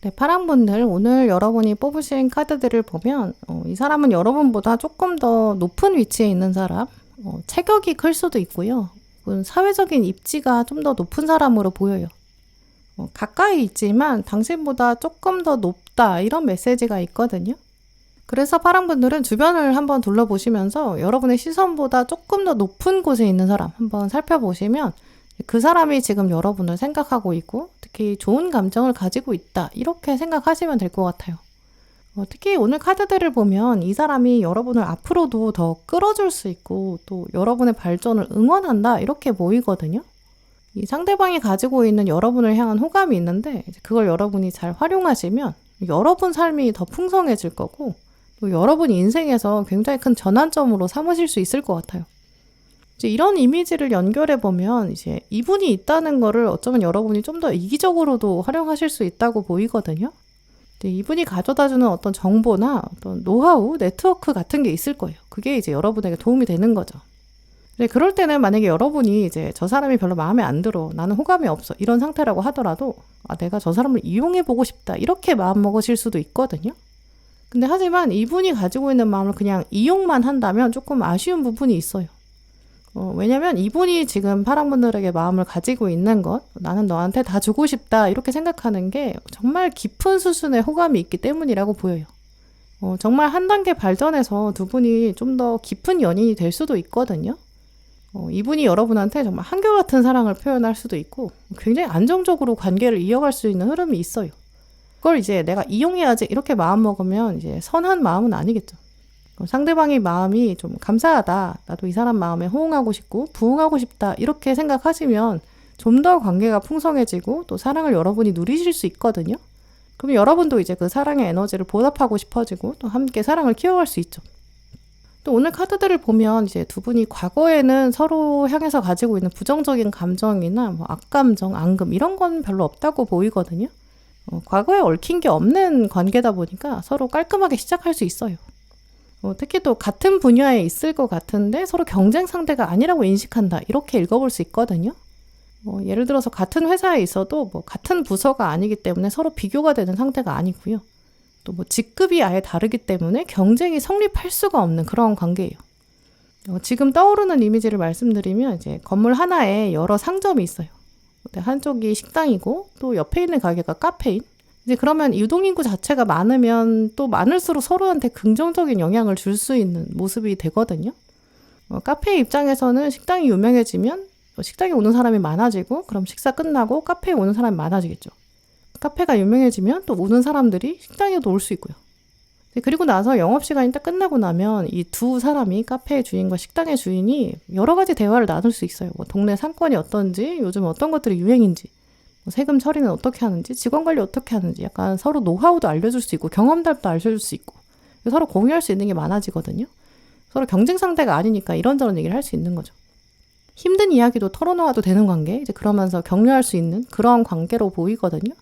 네, 파랑분들 오늘 여러분이 뽑으신 카드들을 보면 이 사람은 여러분보다 조금 더 높은 위치에 있는 사람, 체격이 클 수도 있고요. 사회적인 입지가 좀 더 높은 사람으로 보여요. 가까이 있지만 당신보다 조금 더 높다 이런 메시지가 있거든요. 그래서 파랑분들은 주변을 한번 둘러보시면서 여러분의 시선보다 조금 더 높은 곳에 있는 사람 한번 살펴보시면 그 사람이 지금 여러분을 생각하고 있고 특히 좋은 감정을 가지고 있다 이렇게 생각하시면 될 것 같아요. 특히 오늘 카드들을 보면 이 사람이 여러분을 앞으로도 더 끌어줄 수 있고 또 여러분의 발전을 응원한다 이렇게 보이거든요. 이 상대방이 가지고 있는 여러분을 향한 호감이 있는데 그걸 여러분이 잘 활용하시면 여러분 삶이 더 풍성해질 거고 또 여러분 인생에서 굉장히 큰 전환점으로 삼으실 수 있을 것 같아요. 이제 이런 이미지를 연결해 보면 이제 이분이 있다는 거를 어쩌면 여러분이 좀 더 이기적으로도 활용하실 수 있다고 보이거든요. 이분이 가져다주는 어떤 정보나 어떤 노하우, 네트워크 같은 게 있을 거예요. 그게 이제 여러분에게 도움이 되는 거죠. 그럴 때는 만약에 여러분이 이제 저 사람이 별로 마음에 안 들어, 나는 호감이 없어 이런 상태라고 하더라도 내가 저 사람을 이용해 보고 싶다 이렇게 마음 먹으실 수도 있거든요. 근데 하지만 이분이 가지고 있는 마음을 그냥 이용만 한다면 조금 아쉬운 부분이 있어요. 왜냐면 이분이 지금 파랑분들에게 마음을 가지고 있는 것, 나는 너한테 다 주고 싶다 이렇게 생각하는 게 정말 깊은 수준의 호감이 있기 때문이라고 보여요. 정말 한 단계 발전해서 두 분이 좀 더 깊은 연인이 될 수도 있거든요. 이분이 여러분한테 정말 한결같은 사랑을 표현할 수도 있고 굉장히 안정적으로 관계를 이어갈 수 있는 흐름이 있어요. 그걸 이제 내가 이용해야지 이렇게 마음 먹으면 이제 선한 마음은 아니겠죠. 상대방의 마음이 좀 감사하다. 나도 이 사람 마음에 호응하고 싶고 부응하고 싶다. 이렇게 생각하시면 좀 더 관계가 풍성해지고 또 사랑을 여러분이 누리실 수 있거든요. 그럼 여러분도 이제 그 사랑의 에너지를 보답하고 싶어지고 또 함께 사랑을 키워갈 수 있죠. 또 오늘 카드들을 보면 이제 두 분이 과거에는 서로 향해서 가지고 있는 부정적인 감정이나 뭐 악감정, 앙금 이런 건 별로 없다고 보이거든요. 과거에 얽힌 게 없는 관계다 보니까 서로 깔끔하게 시작할 수 있어요. 특히 또 같은 분야에 있을 것 같은데 서로 경쟁 상대가 아니라고 인식한다. 이렇게 읽어볼 수 있거든요. 예를 들어서 같은 회사에 있어도 뭐 같은 부서가 아니기 때문에 서로 비교가 되는 상태가 아니고요. 또 뭐 직급이 아예 다르기 때문에 경쟁이 성립할 수가 없는 그런 관계예요. 지금 떠오르는 이미지를 말씀드리면 이제 건물 하나에 여러 상점이 있어요. 한쪽이 식당이고 또 옆에 있는 가게가 카페인. 이제 그러면 유동인구 자체가 많으면 또 많을수록 서로한테 긍정적인 영향을 줄 수 있는 모습이 되거든요. 카페 입장에서는 식당이 유명해지면 식당에 오는 사람이 많아지고 그럼 식사 끝나고 카페에 오는 사람이 많아지겠죠. 카페가 유명해지면 또 오는 사람들이 식당에도 올 수 있고요. 그리고 나서 영업시간이 딱 끝나고 나면 이 두 사람이, 카페의 주인과 식당의 주인이 여러 가지 대화를 나눌 수 있어요. 뭐 동네 상권이 어떤지, 요즘 어떤 것들이 유행인지, 뭐 세금 처리는 어떻게 하는지, 직원 관리 어떻게 하는지, 약간 서로 노하우도 알려줄 수 있고 경험담도 알려줄 수 있고, 서로 공유할 수 있는 게 많아지거든요. 서로 경쟁 상대가 아니니까 이런저런 얘기를 할 수 있는 거죠. 힘든 이야기도 털어놓아도 되는 관계, 이제 그러면서 격려할 수 있는 그런 관계로 보이거든요.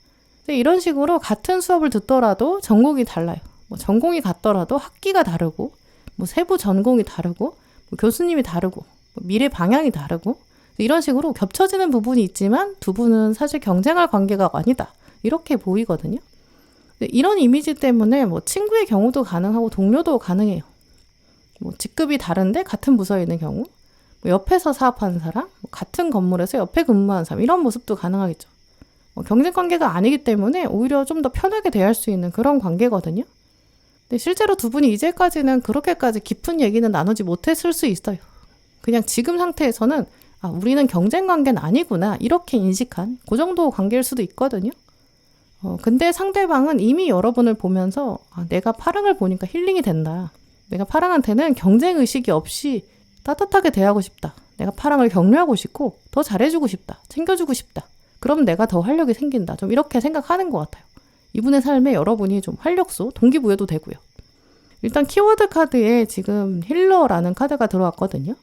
근데 이런 식으로 같은 수업을 듣더라도 전공이 달라요. 뭐 전공이 같더라도 학기가 다르고, 뭐 세부 전공이 다르고, 뭐 교수님이 다르고, 뭐 미래 방향이 다르고, 이런 식으로 겹쳐지는 부분이 있지만 두 분은 사실 경쟁할 관계가 아니다, 이렇게 보이거든요. 이런 이미지 때문에 뭐 친구의 경우도 가능하고 동료도 가능해요. 뭐 직급이 다른데 같은 부서에 있는 경우, 뭐 옆에서 사업하는 사람, 뭐 같은 건물에서 옆에 근무하는 사람, 이런 모습도 가능하겠죠. 경쟁 관계가 아니기 때문에 오히려 좀 더 편하게 대할 수 있는 그런 관계거든요. 근데 실제로 두 분이 이제까지는 그렇게까지 깊은 얘기는 나누지 못했을 수 있어요. 그냥 지금 상태에서는 우리는 경쟁 관계는 아니구나, 이렇게 인식한 그 정도 관계일 수도 있거든요. 근데 상대방은 이미 여러분을 보면서 내가 파랑을 보니까 힐링이 된다. 내가 파랑한테는 경쟁 의식이 없이 따뜻하게 대하고 싶다. 내가 파랑을 격려하고 싶고 더 잘해주고 싶다. 챙겨주고 싶다. 그럼 내가 더 활력이 생긴다. 좀 이렇게 생각하는 것 같아요. 이분의 삶에 여러분이 좀 활력소, 동기부여도 되고요. 일단 키워드 카드에 지금 힐러라는 카드가 들어왔거든요.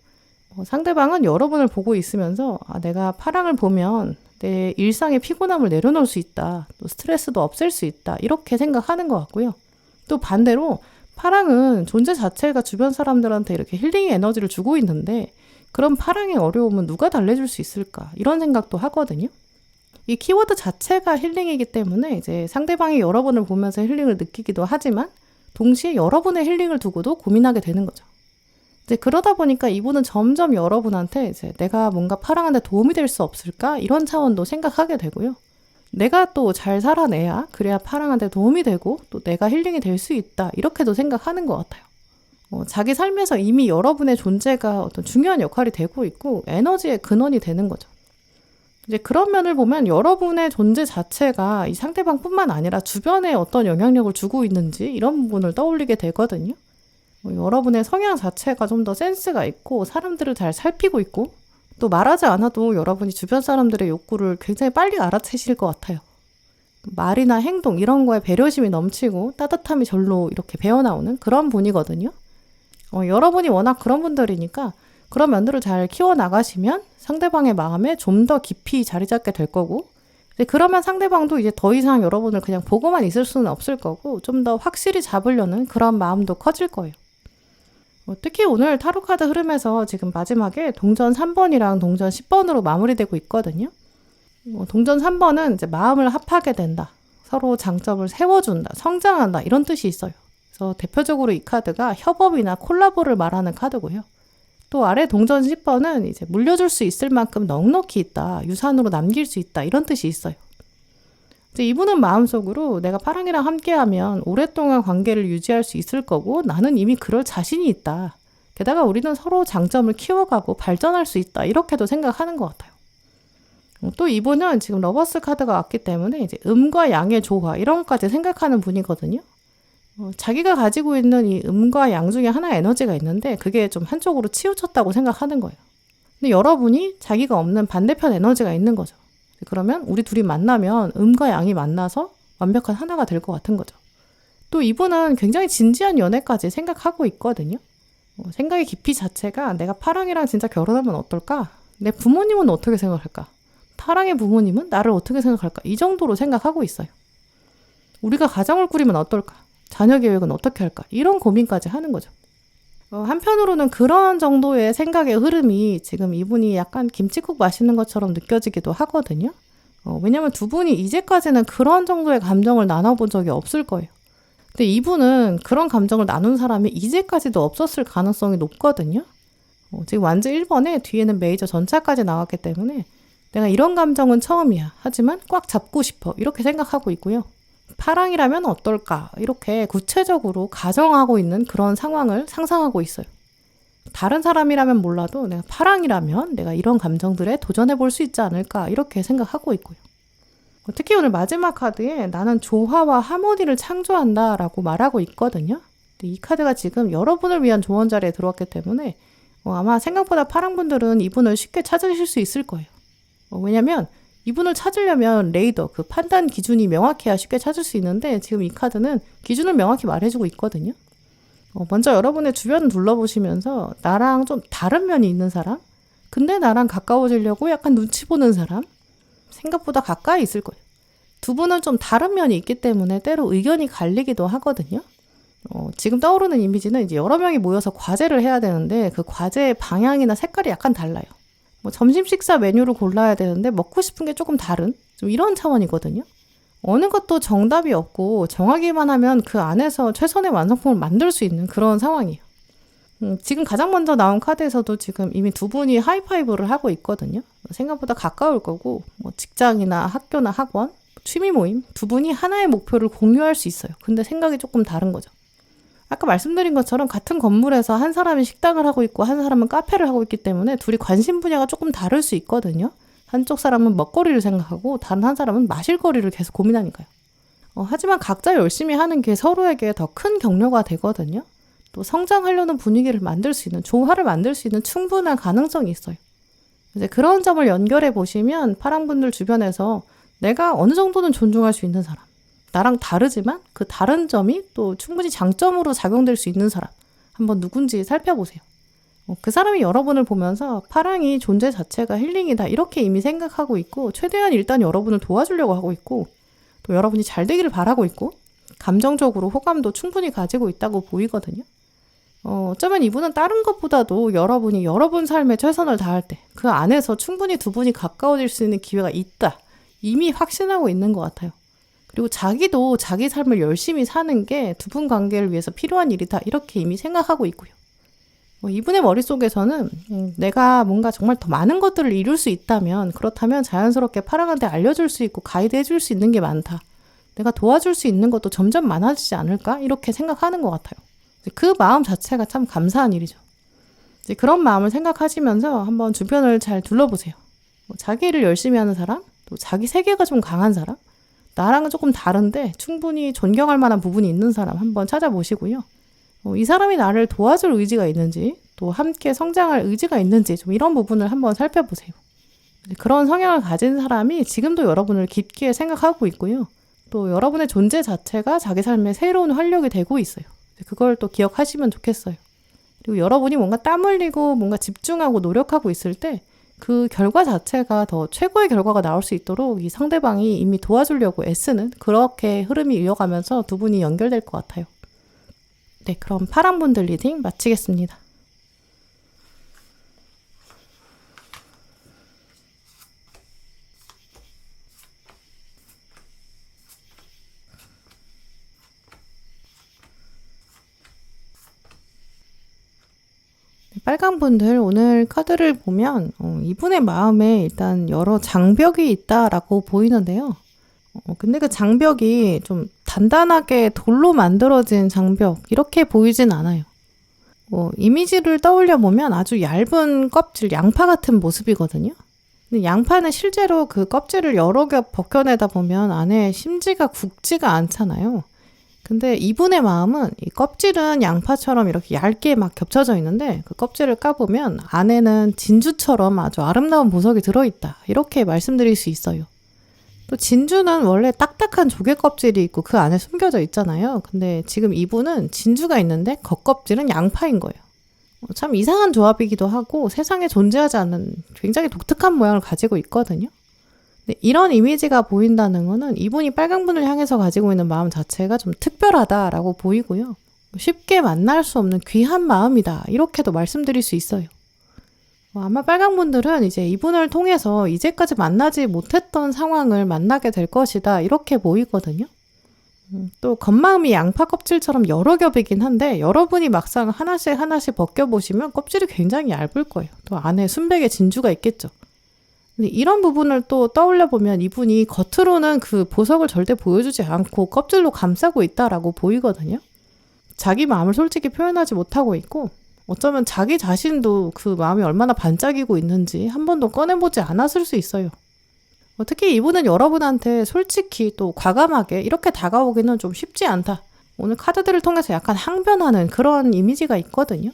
상대방은 여러분을 보고 있으면서 내가 파랑을 보면 내 일상의 피곤함을 내려놓을 수 있다. 또 스트레스도 없앨 수 있다. 이렇게 생각하는 것 같고요. 또 반대로 파랑은 존재 자체가 주변 사람들한테 이렇게 힐링의 에너지를 주고 있는데, 그런 파랑의 어려움은 누가 달래줄 수 있을까? 이런 생각도 하거든요. 이 키워드 자체가 힐링이기 때문에 이제 상대방이 여러분을 보면서 힐링을 느끼기도 하지만 동시에 여러분의 힐링을 두고도 고민하게 되는 거죠. 이제 그러다 보니까 이분은 점점 여러분한테 이제 내가 뭔가 파랑한테 도움이 될 수 없을까? 이런 차원도 생각하게 되고요. 내가 또 잘 살아내야 그래야 파랑한테 도움이 되고 또 내가 힐링이 될 수 있다, 이렇게도 생각하는 것 같아요. 자기 삶에서 이미 여러분의 존재가 어떤 중요한 역할이 되고 있고 에너지의 근원이 되는 거죠. 이제 그런 면을 보면 여러분의 존재 자체가 이 상대방뿐만 아니라 주변에 어떤 영향력을 주고 있는지 이런 부분을 떠올리게 되거든요. 여러분의 성향 자체가 좀 더 센스가 있고 사람들을 잘 살피고 있고, 또 말하지 않아도 여러분이 주변 사람들의 욕구를 굉장히 빨리 알아채실 것 같아요. 말이나 행동 이런 거에 배려심이 넘치고 따뜻함이 절로 이렇게 배어나오는 그런 분이거든요. 여러분이 워낙 그런 분들이니까 그런 면들을 잘 키워나가시면 상대방의 마음에 좀 더 깊이 자리 잡게 될 거고, 그러면 상대방도 이제 더 이상 여러분을 그냥 보고만 있을 수는 없을 거고 좀 더 확실히 잡으려는 그런 마음도 커질 거예요. 특히 오늘 타로카드 흐름에서 지금 마지막에 동전 3번이랑 동전 10번으로 마무리되고 있거든요. 동전 3번은 이제 마음을 합하게 된다. 서로 장점을 세워준다. 성장한다. 이런 뜻이 있어요. 그래서 대표적으로 이 카드가 협업이나 콜라보를 말하는 카드고요. 또 아래 동전 10번은 이제 물려줄 수 있을 만큼 넉넉히 있다. 유산으로 남길 수 있다. 이런 뜻이 있어요. 이제 이분은 마음속으로 내가 파랑이랑 함께하면 오랫동안 관계를 유지할 수 있을 거고 나는 이미 그럴 자신이 있다. 게다가 우리는 서로 장점을 키워가고 발전할 수 있다. 이렇게도 생각하는 것 같아요. 또 이분은 지금 러버스 카드가 왔기 때문에 이제 음과 양의 조화 이런 것까지 생각하는 분이거든요. 자기가 가지고 있는 이 음과 양 중에 하나의 에너지가 있는데 그게 좀 한쪽으로 치우쳤다고 생각하는 거예요. 근데 여러분이 자기가 없는 반대편 에너지가 있는 거죠. 그러면 우리 둘이 만나면 음과 양이 만나서 완벽한 하나가 될 것 같은 거죠. 또 이분은 굉장히 진지한 연애까지 생각하고 있거든요. 생각의 깊이 자체가 내가 파랑이랑 진짜 결혼하면 어떨까? 내 부모님은 어떻게 생각할까? 파랑의 부모님은 나를 어떻게 생각할까? 이 정도로 생각하고 있어요. 우리가 가정을 꾸리면 어떨까? 자녀 계획은 어떻게 할까? 이런 고민까지 하는 거죠. 한편으로는 그런 정도의 생각의 흐름이 지금 이분이 약간 김칫국 마시는 것처럼 느껴지기도 하거든요. 왜냐면 두 분이 이제까지는 그런 정도의 감정을 나눠본 적이 없을 거예요. 근데 이분은 그런 감정을 나눈 사람이 이제까지도 없었을 가능성이 높거든요. 지금 완즈 1번에 뒤에는 메이저 전차까지 나왔기 때문에 내가 이런 감정은 처음이야. 하지만 꽉 잡고 싶어. 이렇게 생각하고 있고요. 파랑이라면 어떨까? 이렇게 구체적으로 가정하고 있는 그런 상황을 상상하고 있어요. 다른 사람이라면 몰라도 내가 파랑이라면 내가 이런 감정들에 도전해 볼 수 있지 않을까? 이렇게 생각하고 있고요. 특히 오늘 마지막 카드에 나는 조화와 하모니를 창조한다라고 말하고 있거든요. 이 카드가 지금 여러분을 위한 조언 자리에 들어왔기 때문에 아마 생각보다 파랑분들은 이분을 쉽게 찾으실 수 있을 거예요. 왜냐면 이분을 찾으려면 레이더, 그 판단 기준이 명확해야 쉽게 찾을 수 있는데 지금 이 카드는 기준을 명확히 말해주고 있거든요. 먼저 여러분의 주변을 둘러보시면서 나랑 좀 다른 면이 있는 사람, 근데 나랑 가까워지려고 약간 눈치 보는 사람, 생각보다 가까이 있을 거예요. 두 분은 좀 다른 면이 있기 때문에 때로 의견이 갈리기도 하거든요. 지금 떠오르는 이미지는 이제 여러 명이 모여서 과제를 해야 되는데 그 과제의 방향이나 색깔이 약간 달라요. 점심 식사 메뉴를 골라야 되는데 먹고 싶은 게 조금 다른 좀 이런 차원이거든요. 어느 것도 정답이 없고 정하기만 하면 그 안에서 최선의 완성품을 만들 수 있는 그런 상황이에요. 지금 가장 먼저 나온 카드에서도 지금 이미 두 분이 하이파이브를 하고 있거든요. 생각보다 가까울 거고 직장이나 학교나 학원, 취미 모임 두 분이 하나의 목표를 공유할 수 있어요. 근데 생각이 조금 다른 거죠. 아까 말씀드린 것처럼 같은 건물에서 한 사람이 식당을 하고 있고 한 사람은 카페를 하고 있기 때문에 둘이 관심 분야가 조금 다를 수 있거든요. 한쪽 사람은 먹거리를 생각하고 다른 한 사람은 마실 거리를 계속 고민하니까요. 하지만 각자 열심히 하는 게 서로에게 더 큰 격려가 되거든요. 또 성장하려는 분위기를 만들 수 있는, 조화를 만들 수 있는 충분한 가능성이 있어요. 이제 그런 점을 연결해 보시면 파랑분들 주변에서 내가 어느 정도는 존중할 수 있는 사람, 나랑 다르지만 그 다른 점이 또 충분히 장점으로 작용될 수 있는 사람 한번 누군지 살펴보세요. 그 사람이 여러분을 보면서 파랑이 존재 자체가 힐링이다 이렇게 이미 생각하고 있고 최대한 일단 여러분을 도와주려고 하고 있고 또 여러분이 잘 되기를 바라고 있고 감정적으로 호감도 충분히 가지고 있다고 보이거든요. 어쩌면 이분은 다른 것보다도 여러분이 여러분 삶에 최선을 다할 때 그 안에서 충분히 두 분이 가까워질 수 있는 기회가 있다 이미 확신하고 있는 것 같아요. 그리고 자기도 자기 삶을 열심히 사는 게 두 분 관계를 위해서 필요한 일이다 이렇게 이미 생각하고 있고요. 이분의 머릿속에서는 내가 뭔가 정말 더 많은 것들을 이룰 수 있다면 그렇다면 자연스럽게 파랑한테 알려줄 수 있고 가이드 해줄 수 있는 게 많다. 내가 도와줄 수 있는 것도 점점 많아지지 않을까? 이렇게 생각하는 것 같아요. 그 마음 자체가 참 감사한 일이죠. 이제 그런 마음을 생각하시면서 한번 주변을 잘 둘러보세요. 자기 일을 열심히 하는 사람, 또 자기 세계가 좀 강한 사람, 나랑은 조금 다른데 충분히 존경할 만한 부분이 있는 사람 한번 찾아보시고요. 이 사람이 나를 도와줄 의지가 있는지 또 함께 성장할 의지가 있는지 좀 이런 부분을 한번 살펴보세요. 그런 성향을 가진 사람이 지금도 여러분을 깊게 생각하고 있고요. 또 여러분의 존재 자체가 자기 삶의 새로운 활력이 되고 있어요. 그걸 또 기억하시면 좋겠어요. 그리고 여러분이 뭔가 땀 흘리고 뭔가 집중하고 노력하고 있을 때 그 결과 자체가 더 최고의 결과가 나올 수 있도록 이 상대방이 이미 도와주려고 애쓰는 그렇게 흐름이 이어가면서 두 분이 연결될 것 같아요. 네, 그럼 파랑분들 리딩 마치겠습니다. 빨강분들 오늘 카드를 보면 이분의 마음에 일단 여러 장벽이 있다라고 보이는데요. 근데 그 장벽이 좀 단단하게 돌로 만들어진 장벽 이렇게 보이진 않아요. 이미지를 떠올려 보면 아주 얇은 껍질, 양파 같은 모습이거든요. 근데 양파는 실제로 그 껍질을 여러 겹 벗겨내다 보면 안에 심지가 굵지가 않잖아요. 근데 이분의 마음은 이 껍질은 양파처럼 이렇게 얇게 막 겹쳐져 있는데 그 껍질을 까보면 안에는 진주처럼 아주 아름다운 보석이 들어있다. 이렇게 말씀드릴 수 있어요. 또 진주는 원래 딱딱한 조개 껍질이 있고 그 안에 숨겨져 있잖아요. 근데 지금 이분은 진주가 있는데 겉껍질은 양파인 거예요. 참 이상한 조합이기도 하고 세상에 존재하지 않는 굉장히 독특한 모양을 가지고 있거든요. 이런 이미지가 보인다는 거는 이분이 빨강분을 향해서 가지고 있는 마음 자체가 좀 특별하다라고 보이고요. 쉽게 만날 수 없는 귀한 마음이다. 이렇게도 말씀드릴 수 있어요. 아마 빨강분들은 이제 이분을 통해서 이제까지 만나지 못했던 상황을 만나게 될 것이다. 이렇게 보이거든요. 또 겉마음이 양파 껍질처럼 여러 겹이긴 한데 여러분이 막상 하나씩 하나씩 벗겨보시면 껍질이 굉장히 얇을 거예요. 또 안에 순백의 진주가 있겠죠. 이런 부분을 또 떠올려 보면 이분이 겉으로는 그 보석을 절대 보여주지 않고 껍질로 감싸고 있다라고 보이거든요. 자기 마음을 솔직히 표현하지 못하고 있고 어쩌면 자기 자신도 그 마음이 얼마나 반짝이고 있는지 한 번도 꺼내보지 않았을 수 있어요. 특히 이분은 여러분한테 솔직히 또 과감하게 이렇게 다가오기는 좀 쉽지 않다. 오늘 카드들을 통해서 약간 항변하는 그런 이미지가 있거든요.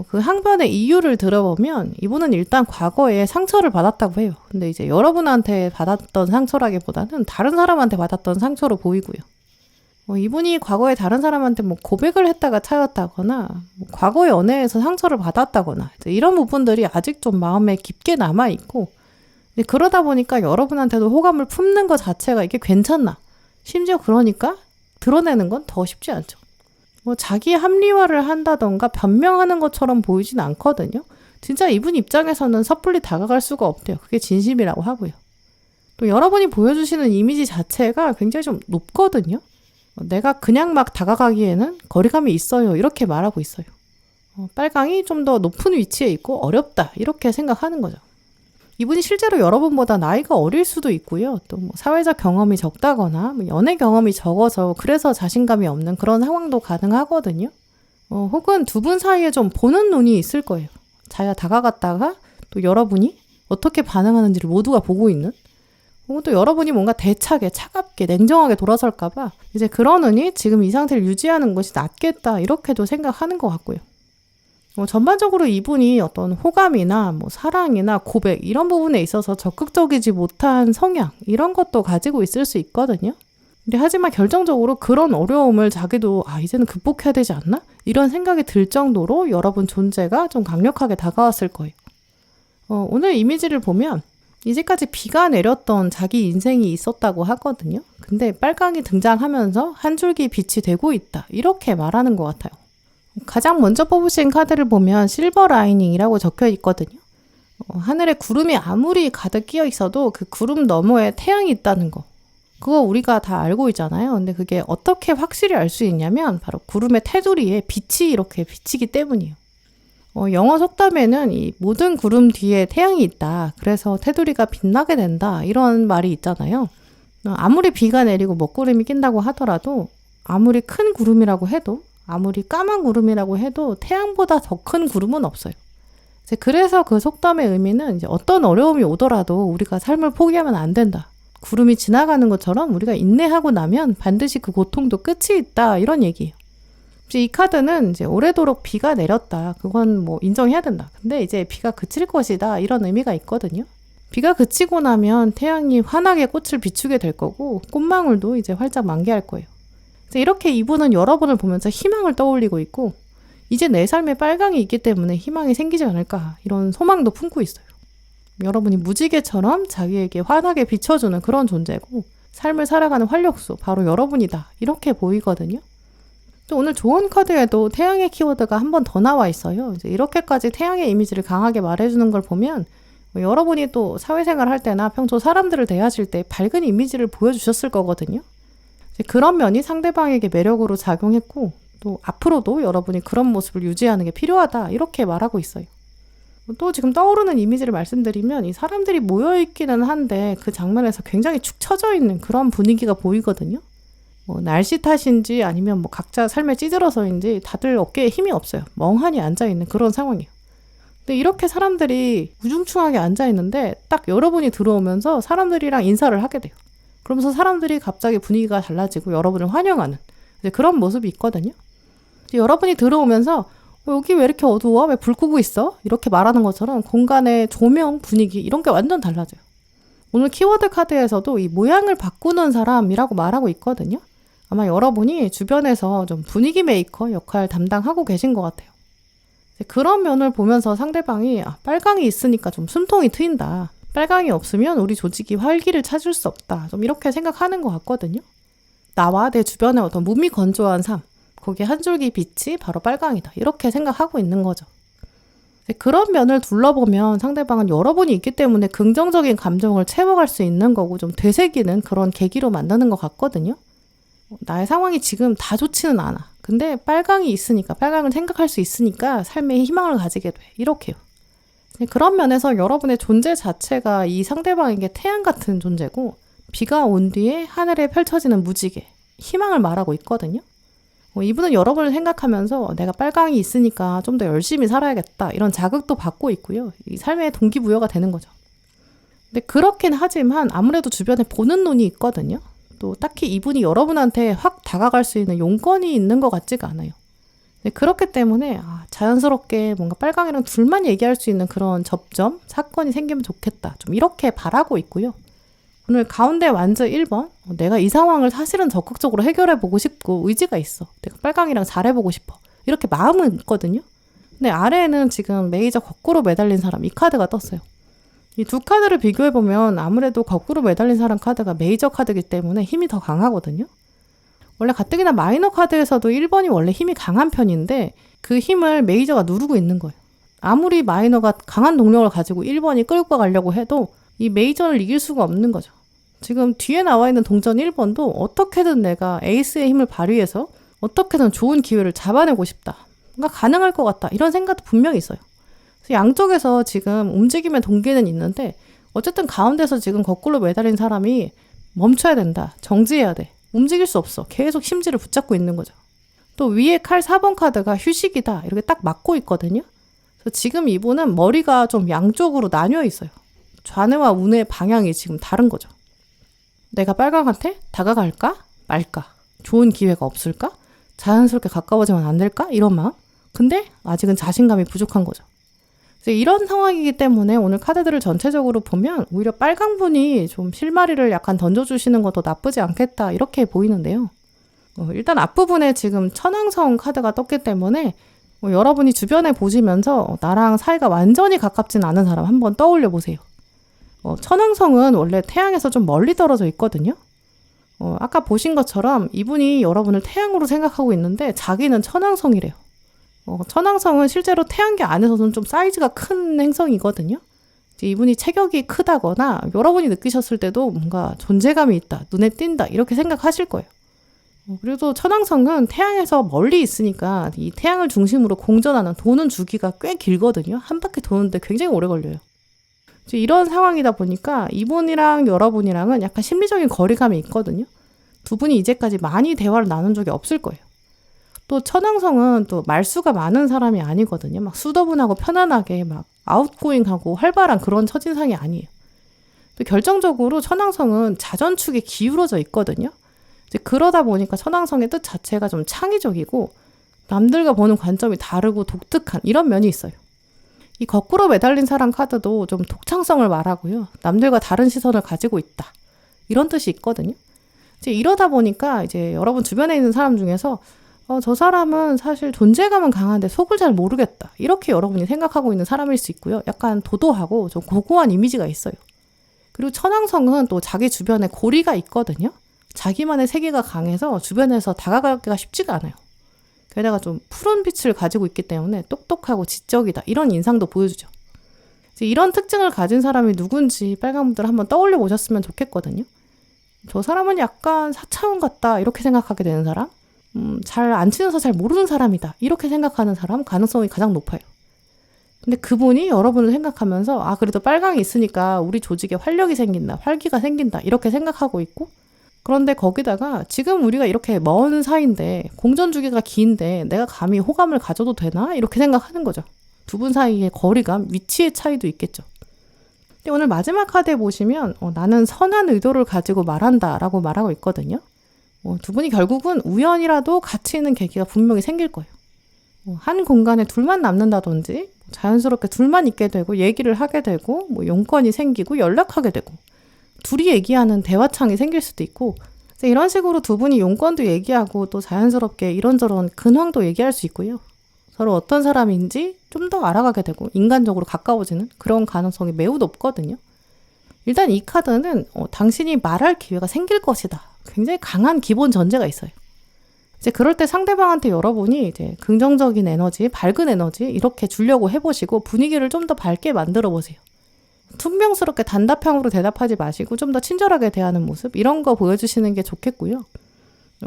그 항변의 이유를 들어보면 이분은 일단 과거에 상처를 받았다고 해요. 근데 이제 여러분한테 받았던 상처라기보다는 다른 사람한테 받았던 상처로 보이고요. 이분이 과거에 다른 사람한테 뭐 고백을 했다가 차였다거나 뭐 과거의 연애에서 상처를 받았다거나 이런 부분들이 아직 좀 마음에 깊게 남아있고, 그러다 보니까 여러분한테도 호감을 품는 것 자체가 이게 괜찮나, 심지어 그러니까 드러내는 건 더 쉽지 않죠. 뭐 자기 합리화를 한다던가 변명하는 것처럼 보이진 않거든요. 진짜 이분 입장에서는 섣불리 다가갈 수가 없대요. 그게 진심이라고 하고요. 또 여러분이 보여주시는 이미지 자체가 굉장히 좀 높거든요. 내가 그냥 막 다가가기에는 거리감이 있어요. 이렇게 말하고 있어요. 빨강이 좀 더 높은 위치에 있고 어렵다. 이렇게 생각하는 거죠. 이분이 실제로 여러분보다 나이가 어릴 수도 있고요. 또 뭐 사회적 경험이 적다거나 뭐 연애 경험이 적어서 그래서 자신감이 없는 그런 상황도 가능하거든요. 혹은 두 분 사이에 좀 보는 눈이 있을 거예요. 자기가 다가갔다가 또 여러분이 어떻게 반응하는지를 모두가 보고 있는, 혹은 또 여러분이 뭔가 대차게 차갑게 냉정하게 돌아설까봐 이제 그러느니 지금 이 상태를 유지하는 것이 낫겠다 이렇게도 생각하는 것 같고요. 전반적으로 이분이 어떤 호감이나 뭐 사랑이나 고백 이런 부분에 있어서 적극적이지 못한 성향 이런 것도 가지고 있을 수 있거든요. 근데 하지만 결정적으로 그런 어려움을 자기도 이제는 극복해야 되지 않나? 이런 생각이 들 정도로 여러분 존재가 좀 강력하게 다가왔을 거예요. 오늘 이미지를 보면 이제까지 비가 내렸던 자기 인생이 있었다고 하거든요. 근데 빨강이 등장하면서 한 줄기 빛이 되고 있다. 이렇게 말하는 것 같아요. 가장 먼저 뽑으신 카드를 보면 실버 라이닝이라고 적혀 있거든요. 하늘에 구름이 아무리 가득 끼어 있어도 그 구름 너머에 태양이 있다는 거. 그거 우리가 다 알고 있잖아요. 근데 그게 어떻게 확실히 알 수 있냐면 바로 구름의 테두리에 빛이 이렇게 비치기 때문이에요. 영어 속담에는 이 모든 구름 뒤에 태양이 있다. 그래서 테두리가 빛나게 된다. 이런 말이 있잖아요. 아무리 비가 내리고 먹구름이 낀다고 하더라도 아무리 큰 구름이라고 해도 아무리 까만 구름이라고 해도 태양보다 더 큰 구름은 없어요. 그래서 그 속담의 의미는 이제 어떤 어려움이 오더라도 우리가 삶을 포기하면 안 된다. 구름이 지나가는 것처럼 우리가 인내하고 나면 반드시 그 고통도 끝이 있다. 이런 얘기예요. 이 카드는 이제 오래도록 비가 내렸다. 그건 뭐 인정해야 된다. 근데 이제 비가 그칠 것이다. 이런 의미가 있거든요. 비가 그치고 나면 태양이 환하게 꽃을 비추게 될 거고 꽃망울도 이제 활짝 만개할 거예요. 이렇게 이분은 여러분을 보면서 희망을 떠올리고 있고 이제 내 삶에 빨강이 있기 때문에 희망이 생기지 않을까 이런 소망도 품고 있어요. 여러분이 무지개처럼 자기에게 환하게 비춰주는 그런 존재고 삶을 살아가는 활력소 바로 여러분이다 이렇게 보이거든요. 또 오늘 조언 카드에도 태양의 키워드가 한 번 더 나와 있어요. 이제 이렇게까지 태양의 이미지를 강하게 말해주는 걸 보면 여러분이 또 사회생활 할 때나 평소 사람들을 대하실 때 밝은 이미지를 보여주셨을 거거든요. 그런 면이 상대방에게 매력으로 작용했고 또 앞으로도 여러분이 그런 모습을 유지하는 게 필요하다 이렇게 말하고 있어요. 또 지금 떠오르는 이미지를 말씀드리면 이 사람들이 모여있기는 한데 그 장면에서 굉장히 축 처져 있는 그런 분위기가 보이거든요. 날씨 탓인지 아니면 뭐 각자 삶에 찌들어서인지 다들 어깨에 힘이 없어요. 멍하니 앉아있는 그런 상황이에요. 근데 이렇게 사람들이 우중충하게 앉아있는데 딱 여러분이 들어오면서 사람들이랑 인사를 하게 돼요. 그러면서 사람들이 갑자기 분위기가 달라지고 여러분을 환영하는 그런 모습이 있거든요. 여러분이 들어오면서 여기 왜 이렇게 어두워? 왜 불 끄고 있어? 이렇게 말하는 것처럼 공간의 조명, 분위기 이런 게 완전 달라져요. 오늘 키워드 카드에서도 이 모양을 바꾸는 사람이라고 말하고 있거든요. 아마 여러분이 주변에서 좀 분위기 메이커 역할 담당하고 계신 것 같아요. 그런 면을 보면서 상대방이 빨강이 있으니까 좀 숨통이 트인다. 빨강이 없으면 우리 조직이 활기를 찾을 수 없다. 좀 이렇게 생각하는 것 같거든요. 나와 내 주변의 어떤 무미건조한 삶, 거기에 한 줄기 빛이 바로 빨강이다. 이렇게 생각하고 있는 거죠. 그런 면을 둘러보면 상대방은 여러분이 있기 때문에 긍정적인 감정을 채워갈 수 있는 거고 좀 되새기는 그런 계기로 만드는 것 같거든요. 나의 상황이 지금 다 좋지는 않아. 근데 빨강이 있으니까, 빨강을 생각할 수 있으니까 삶에 희망을 가지게 돼. 이렇게요. 그런 면에서 여러분의 존재 자체가 이 상대방에게 태양 같은 존재고 비가 온 뒤에 하늘에 펼쳐지는 무지개, 희망을 말하고 있거든요. 이분은 여러분을 생각하면서 내가 빨강이 있으니까 좀 더 열심히 살아야겠다 이런 자극도 받고 있고요. 이 삶의 동기부여가 되는 거죠. 근데 그렇긴 하지만 아무래도 주변에 보는 눈이 있거든요. 또 딱히 이분이 여러분한테 확 다가갈 수 있는 용건이 있는 것 같지가 않아요. 네, 그렇기 때문에 자연스럽게 뭔가 빨강이랑 둘만 얘기할 수 있는 그런 접점, 사건이 생기면 좋겠다. 좀 이렇게 바라고 있고요. 오늘 가운데 완즈 1번, 내가 이 상황을 사실은 적극적으로 해결해보고 싶고 의지가 있어. 내가 빨강이랑 잘해보고 싶어. 이렇게 마음은 있거든요. 근데 아래에는 지금 메이저 거꾸로 매달린 사람, 이 카드가 떴어요. 이 두 카드를 비교해보면 아무래도 거꾸로 매달린 사람 카드가 메이저 카드이기 때문에 힘이 더 강하거든요. 원래 가뜩이나 마이너 카드에서도 1번이 원래 힘이 강한 편인데 그 힘을 메이저가 누르고 있는 거예요. 아무리 마이너가 강한 동력을 가지고 1번이 끌고 가려고 해도 이 메이저를 이길 수가 없는 거죠. 지금 뒤에 나와 있는 동전 1번도 어떻게든 내가 에이스의 힘을 발휘해서 어떻게든 좋은 기회를 잡아내고 싶다. 뭔가 가능할 것 같다. 이런 생각도 분명히 있어요. 그래서 양쪽에서 지금 움직임의 동기는 있는데 어쨌든 가운데서 지금 거꾸로 매달린 사람이 멈춰야 된다. 정지해야 돼. 움직일 수 없어. 계속 심지를 붙잡고 있는 거죠. 또 위에 칼 4번 카드가 휴식이다. 이렇게 딱 막고 있거든요. 그래서 지금 이분은 머리가 좀 양쪽으로 나뉘어 있어요. 좌뇌와 우뇌의 방향이 지금 다른 거죠. 내가 빨강한테 다가갈까? 말까? 좋은 기회가 없을까? 자연스럽게 가까워지면 안 될까? 이런 마음. 근데 아직은 자신감이 부족한 거죠. 그래서 이런 상황이기 때문에 오늘 카드들을 전체적으로 보면 오히려 빨강분이 좀 실마리를 약간 던져주시는 것도 나쁘지 않겠다 이렇게 보이는데요. 일단 앞부분에 지금 천왕성 카드가 떴기 때문에 여러분이 주변에 보시면서 나랑 사이가 완전히 가깝진 않은 사람 한번 떠올려 보세요. 천왕성은 원래 태양에서 좀 멀리 떨어져 있거든요. 아까 보신 것처럼 이분이 여러분을 태양으로 생각하고 있는데 자기는 천왕성이래요. 천왕성은 실제로 태양계 안에서는 좀 사이즈가 큰 행성이거든요. 이분이 체격이 크다거나 여러분이 느끼셨을 때도 뭔가 존재감이 있다, 눈에 띈다 이렇게 생각하실 거예요. 그래도 천왕성은 태양에서 멀리 있으니까 이 태양을 중심으로 공전하는 도는 주기가 꽤 길거든요. 한 바퀴 도는데 굉장히 오래 걸려요. 이런 상황이다 보니까 이분이랑 여러분이랑은 약간 심리적인 거리감이 있거든요. 두 분이 이제까지 많이 대화를 나눈 적이 없을 거예요. 또 천왕성은 또 말수가 많은 사람이 아니거든요. 막 수더분하고 편안하게 막 아웃고잉하고 활발한 그런 첫인상이 아니에요. 또 결정적으로 천왕성은 자전축에 기울어져 있거든요. 이제 그러다 보니까 천왕성의 뜻 자체가 좀 창의적이고 남들과 보는 관점이 다르고 독특한 이런 면이 있어요. 이 거꾸로 매달린 사람 카드도 좀 독창성을 말하고요. 남들과 다른 시선을 가지고 있다. 이런 뜻이 있거든요. 이제 이러다 보니까 이제 여러분 주변에 있는 사람 중에서 저 사람은 사실 존재감은 강한데 속을 잘 모르겠다. 이렇게 여러분이 생각하고 있는 사람일 수 있고요. 약간 도도하고 좀 고고한 이미지가 있어요. 그리고 천왕성은 또 자기 주변에 고리가 있거든요. 자기만의 세계가 강해서 주변에서 다가가기가 쉽지가 않아요. 게다가 좀 푸른 빛을 가지고 있기 때문에 똑똑하고 지적이다. 이런 인상도 보여주죠. 이런 특징을 가진 사람이 누군지 빨간분들 한번 떠올려 보셨으면 좋겠거든요. 저 사람은 약간 사차원 같다. 이렇게 생각하게 되는 사람. 잘 안 친해서 잘 모르는 사람이다. 이렇게 생각하는 사람 가능성이 가장 높아요. 근데 그분이 여러분을 생각하면서 그래도 빨강이 있으니까 우리 조직에 활력이 생긴다. 활기가 생긴다. 이렇게 생각하고 있고 그런데 거기다가 지금 우리가 이렇게 먼 사이인데 공전 주기가 긴데 내가 감히 호감을 가져도 되나? 이렇게 생각하는 거죠. 두 분 사이의 거리감, 위치의 차이도 있겠죠. 근데 오늘 마지막 카드에 보시면 나는 선한 의도를 가지고 말한다 라고 말하고 있거든요. 두 분이 결국은 우연이라도 같이 있는 계기가 분명히 생길 거예요. 한 공간에 둘만 남는다든지 자연스럽게 둘만 있게 되고 얘기를 하게 되고 용건이 생기고 연락하게 되고 둘이 얘기하는 대화창이 생길 수도 있고 이런 식으로 두 분이 용건도 얘기하고 또 자연스럽게 이런저런 근황도 얘기할 수 있고요. 서로 어떤 사람인지 좀 더 알아가게 되고 인간적으로 가까워지는 그런 가능성이 매우 높거든요. 일단 이 카드는 당신이 말할 기회가 생길 것이다. 굉장히 강한 기본 전제가 있어요. 이제 그럴 때 상대방한테 여러분이 이제 긍정적인 에너지, 밝은 에너지 이렇게 주려고 해보시고 분위기를 좀 더 밝게 만들어 보세요. 퉁명스럽게 단답형으로 대답하지 마시고 좀 더 친절하게 대하는 모습 이런 거 보여주시는 게 좋겠고요.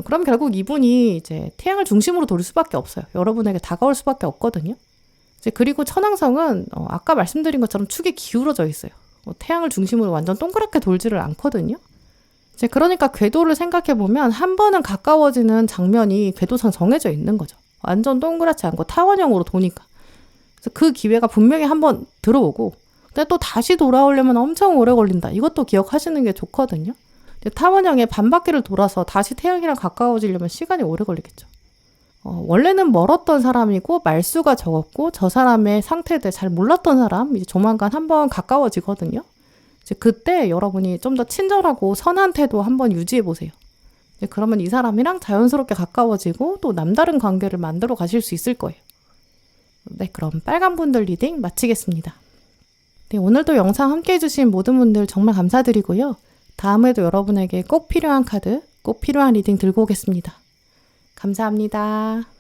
그럼 결국 이분이 이제 태양을 중심으로 돌 수밖에 없어요. 여러분에게 다가올 수밖에 없거든요. 이제 그리고 천왕성은 아까 말씀드린 것처럼 축이 기울어져 있어요. 태양을 중심으로 완전 동그랗게 돌지를 않거든요. 이제 그러니까 궤도를 생각해 보면 한 번은 가까워지는 장면이 궤도상 정해져 있는 거죠. 완전 동그랗지 않고 타원형으로 도니까. 그래서 그 기회가 분명히 한번 들어오고 근데 또 다시 돌아오려면 엄청 오래 걸린다. 이것도 기억하시는 게 좋거든요. 타원형의 반바퀴를 돌아서 다시 태양이랑 가까워지려면 시간이 오래 걸리겠죠. 원래는 멀었던 사람이고 말수가 적었고 저 사람의 상태들 잘 몰랐던 사람 이제 조만간 한번 가까워지거든요. 이제 그때 여러분이 좀 더 친절하고 선한 태도 한번 유지해 보세요. 그러면 이 사람이랑 자연스럽게 가까워지고 또 남다른 관계를 만들어 가실 수 있을 거예요. 네, 그럼 빨간 분들 리딩 마치겠습니다. 네, 오늘도 영상 함께 해주신 모든 분들 정말 감사드리고요. 다음에도 여러분에게 꼭 필요한 카드, 꼭 필요한 리딩 들고 오겠습니다. 감사합니다.